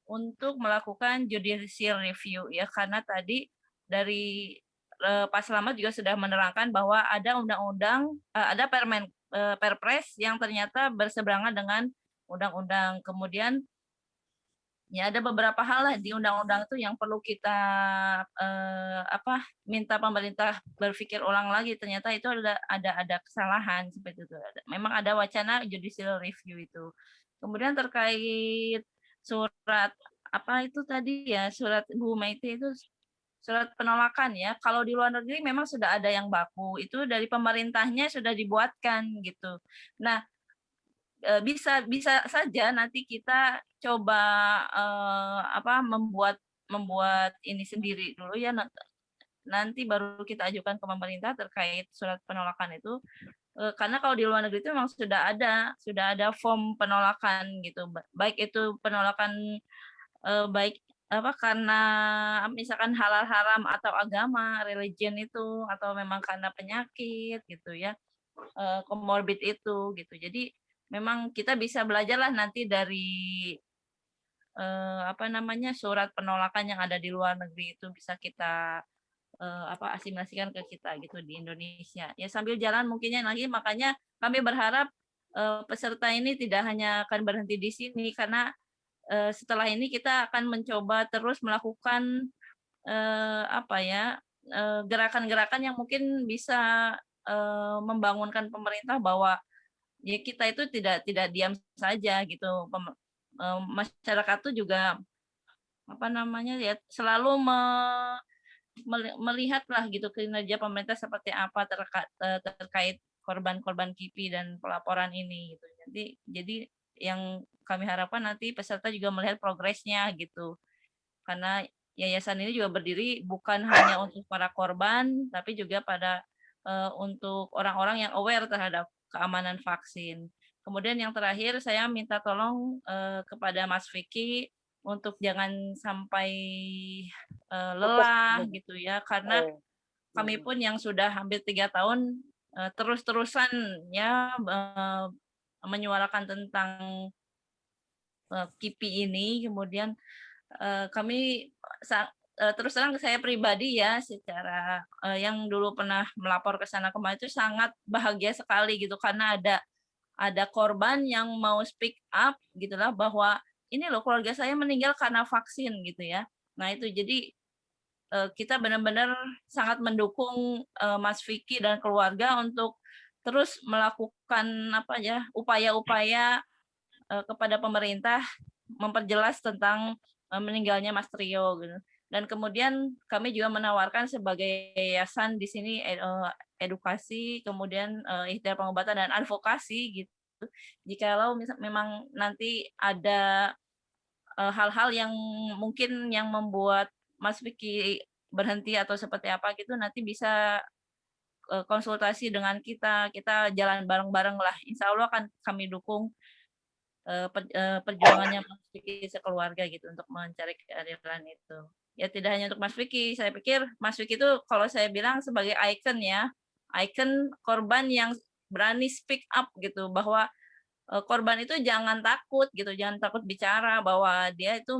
untuk melakukan judicial review ya, karena tadi dari Pak Slamet juga sudah menerangkan bahwa ada undang-undang, ada perpres yang ternyata berseberangan dengan undang-undang. Kemudian ya ada beberapa hal lah di undang-undang itu yang perlu kita minta pemerintah berpikir ulang lagi. Ternyata itu ada kesalahan seperti itu. Memang ada wacana judicial review itu. Kemudian terkait surat itu tadi ya, surat Bu Maiti itu surat penolakan ya. Kalau di luar negeri memang sudah ada yang baku, itu dari pemerintahnya sudah dibuatkan gitu. Nah, bisa saja nanti kita coba membuat ini sendiri dulu ya, nanti baru kita ajukan ke pemerintah terkait surat penolakan itu, karena kalau di luar negeri itu memang sudah ada form penolakan gitu, baik itu penolakan baik karena misalkan halal haram atau agama, religion itu, atau memang karena penyakit gitu ya, comorbid itu gitu. Jadi memang kita bisa belajarlah nanti dari surat penolakan yang ada di luar negeri itu, bisa kita asimilasikan ke kita gitu di Indonesia. Ya sambil jalan mungkinnya lagi, makanya kami berharap peserta ini tidak hanya akan berhenti di sini, karena setelah ini kita akan mencoba terus melakukan gerakan-gerakan yang mungkin bisa membangunkan pemerintah bahwa ya kita itu tidak diam saja gitu. Masyarakat itu juga ya selalu melihatlah gitu kinerja pemerintah seperti apa terkait korban-korban KIPI dan pelaporan ini gitu. Jadi yang kami harapkan nanti peserta juga melihat progresnya gitu. Karena yayasan ini juga berdiri bukan hanya untuk para korban, tapi juga untuk orang-orang yang aware terhadap keamanan vaksin. Kemudian yang terakhir saya minta tolong kepada Mas Vicky untuk jangan sampai lelah gitu ya, karena kami pun yang sudah hampir 3 tahun terus-terusan ya menyuarakan tentang KIPI ini, kemudian kami terus terang saya pribadi ya, secara yang dulu pernah melapor ke sana kemarin itu sangat bahagia sekali gitu, karena ada korban yang mau speak up gitulah, bahwa ini loh keluarga saya meninggal karena vaksin gitu ya. Nah itu jadi kita benar-benar sangat mendukung Mas Vicky dan keluarga untuk terus melakukan apa ya, upaya-upaya kepada pemerintah memperjelas tentang meninggalnya Mas Trio gitu. Dan kemudian kami juga menawarkan sebagai yayasan di sini edukasi, kemudian ikhtiar pengobatan dan advokasi gitu. Jikalau memang nanti ada hal-hal yang mungkin yang membuat Mas Vicky berhenti atau seperti apa gitu, nanti bisa konsultasi dengan kita jalan bareng-bareng lah. Insya Allah akan kami dukung perjuangannya Mas Vicky sekeluarga gitu untuk mencari keadilan itu. Ya tidak hanya untuk Mas Vicky, saya pikir Mas Vicky itu kalau saya bilang sebagai ikon ya, ikon korban yang berani speak up gitu, bahwa korban itu jangan takut gitu, jangan takut bicara bahwa dia itu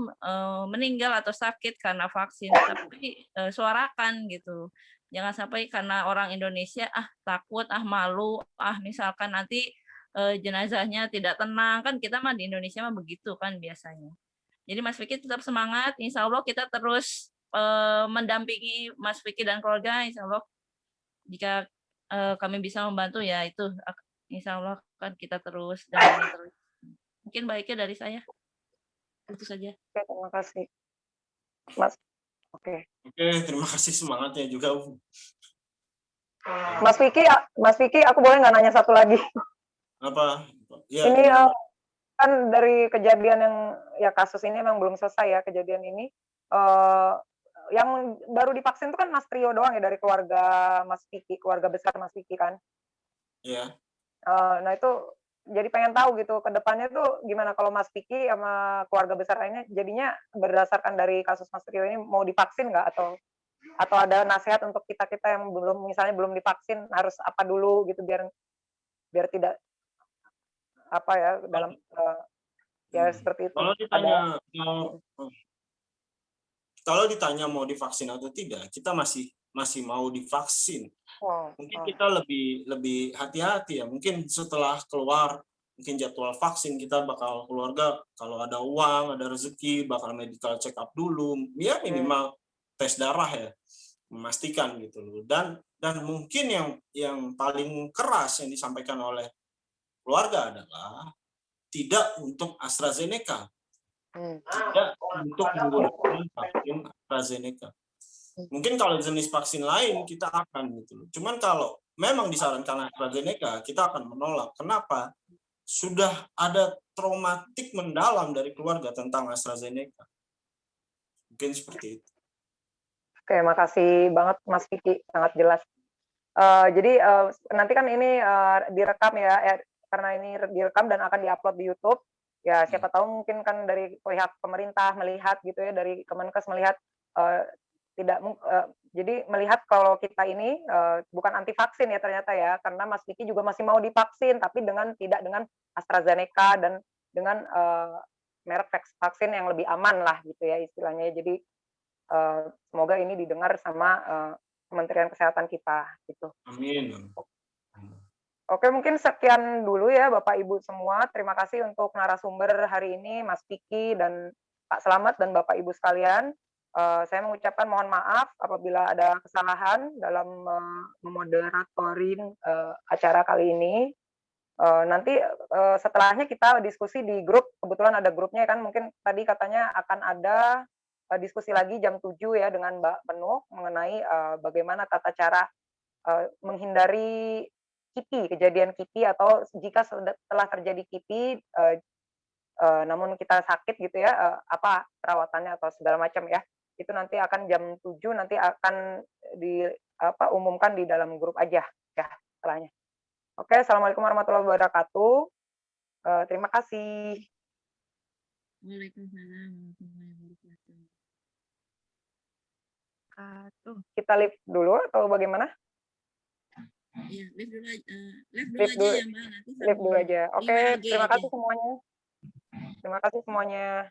meninggal atau sakit karena vaksin, tapi suarakan gitu. Jangan sampai karena orang Indonesia takut, malu, misalkan nanti jenazahnya tidak tenang, kan kita mah di Indonesia mah begitu kan biasanya. Jadi Mas Vicky tetap semangat, insya Allah kita terus mendampingi Mas Vicky dan keluarga, insya Allah jika kami bisa membantu ya itu insya Allah kan kita terus dan terus. Mungkin baiknya dari saya. Itu saja. Oke, terima kasih. Mas. Oke, terima kasih semangatnya juga. Mas Vicky, aku boleh nggak nanya satu lagi? Apa? Ya, ini kan dari kejadian yang ya kasus ini memang belum selesai ya kejadian ini. Yang baru divaksin itu kan Mas Trio doang ya dari keluarga Mas Vicky, keluarga besar Mas Vicky kan? Iya. Nah itu jadi pengen tahu gitu ke depannya tuh gimana kalau Mas Vicky sama keluarga besar lainnya jadinya berdasarkan dari kasus Mas Trio ini mau divaksin nggak atau ada nasihat untuk kita yang misalnya belum divaksin harus apa dulu gitu biar tidak apa ya dalam ya seperti itu. Kalau ditanya mau divaksin atau tidak, kita masih mau divaksin. Mungkin kita lebih hati-hati ya. Mungkin setelah keluar mungkin jadwal vaksin kita bakal keluarga kalau ada uang, ada rezeki bakal medical check up dulu. Ya minimal tes darah ya, memastikan gitu loh. Dan mungkin yang paling keras yang disampaikan oleh keluarga adalah tidak untuk AstraZeneca. Tidak untuk menggunakan vaksin AstraZeneca. Mungkin kalau jenis vaksin lain kita akan gitu. Cuman kalau memang disarankan AstraZeneca, kita akan menolak. Kenapa? Sudah ada traumatik mendalam dari keluarga tentang AstraZeneca. Mungkin seperti itu. Oke, makasih banget Mas Vicky, sangat jelas. Jadi nanti kan ini direkam ya, karena ini direkam dan akan diupload di YouTube. Ya siapa tahu mungkin kan dari pihak pemerintah melihat gitu ya, dari Kemenkes melihat jadi melihat kalau kita ini bukan anti vaksin ya ternyata ya, karena Mas Vicky juga masih mau divaksin tapi tidak dengan AstraZeneca dan dengan merek vaksin yang lebih aman lah gitu ya istilahnya. Jadi semoga ini didengar sama Kementerian Kesehatan kita gitu. Amin. Oke, mungkin sekian dulu ya Bapak Ibu semua. Terima kasih untuk narasumber hari ini Mas Vicky dan Pak Slamet dan Bapak Ibu sekalian. Saya mengucapkan mohon maaf apabila ada kesalahan dalam memoderatorin acara kali ini. Nanti setelahnya kita diskusi di grup, kebetulan ada grupnya kan, mungkin tadi katanya akan ada diskusi lagi jam 7 ya dengan Mbak Penuh mengenai bagaimana tata cara menghindari KIPI, kejadian KIPI, atau jika setelah terjadi KIPI namun kita sakit gitu ya, apa perawatannya atau segala macam ya. Itu nanti akan jam 7 nanti akan umumkan di dalam grup aja ya setelahnya. Oke, Assalamualaikum warahmatullahi wabarakatuh. Terima kasih. Waalaikumsalam warahmatullahi wabarakatuh. Kita live dulu atau bagaimana? Iya, live dulu aja ya Mbak. Live dulu aja. Oke, terima kasih semuanya. Terima kasih semuanya.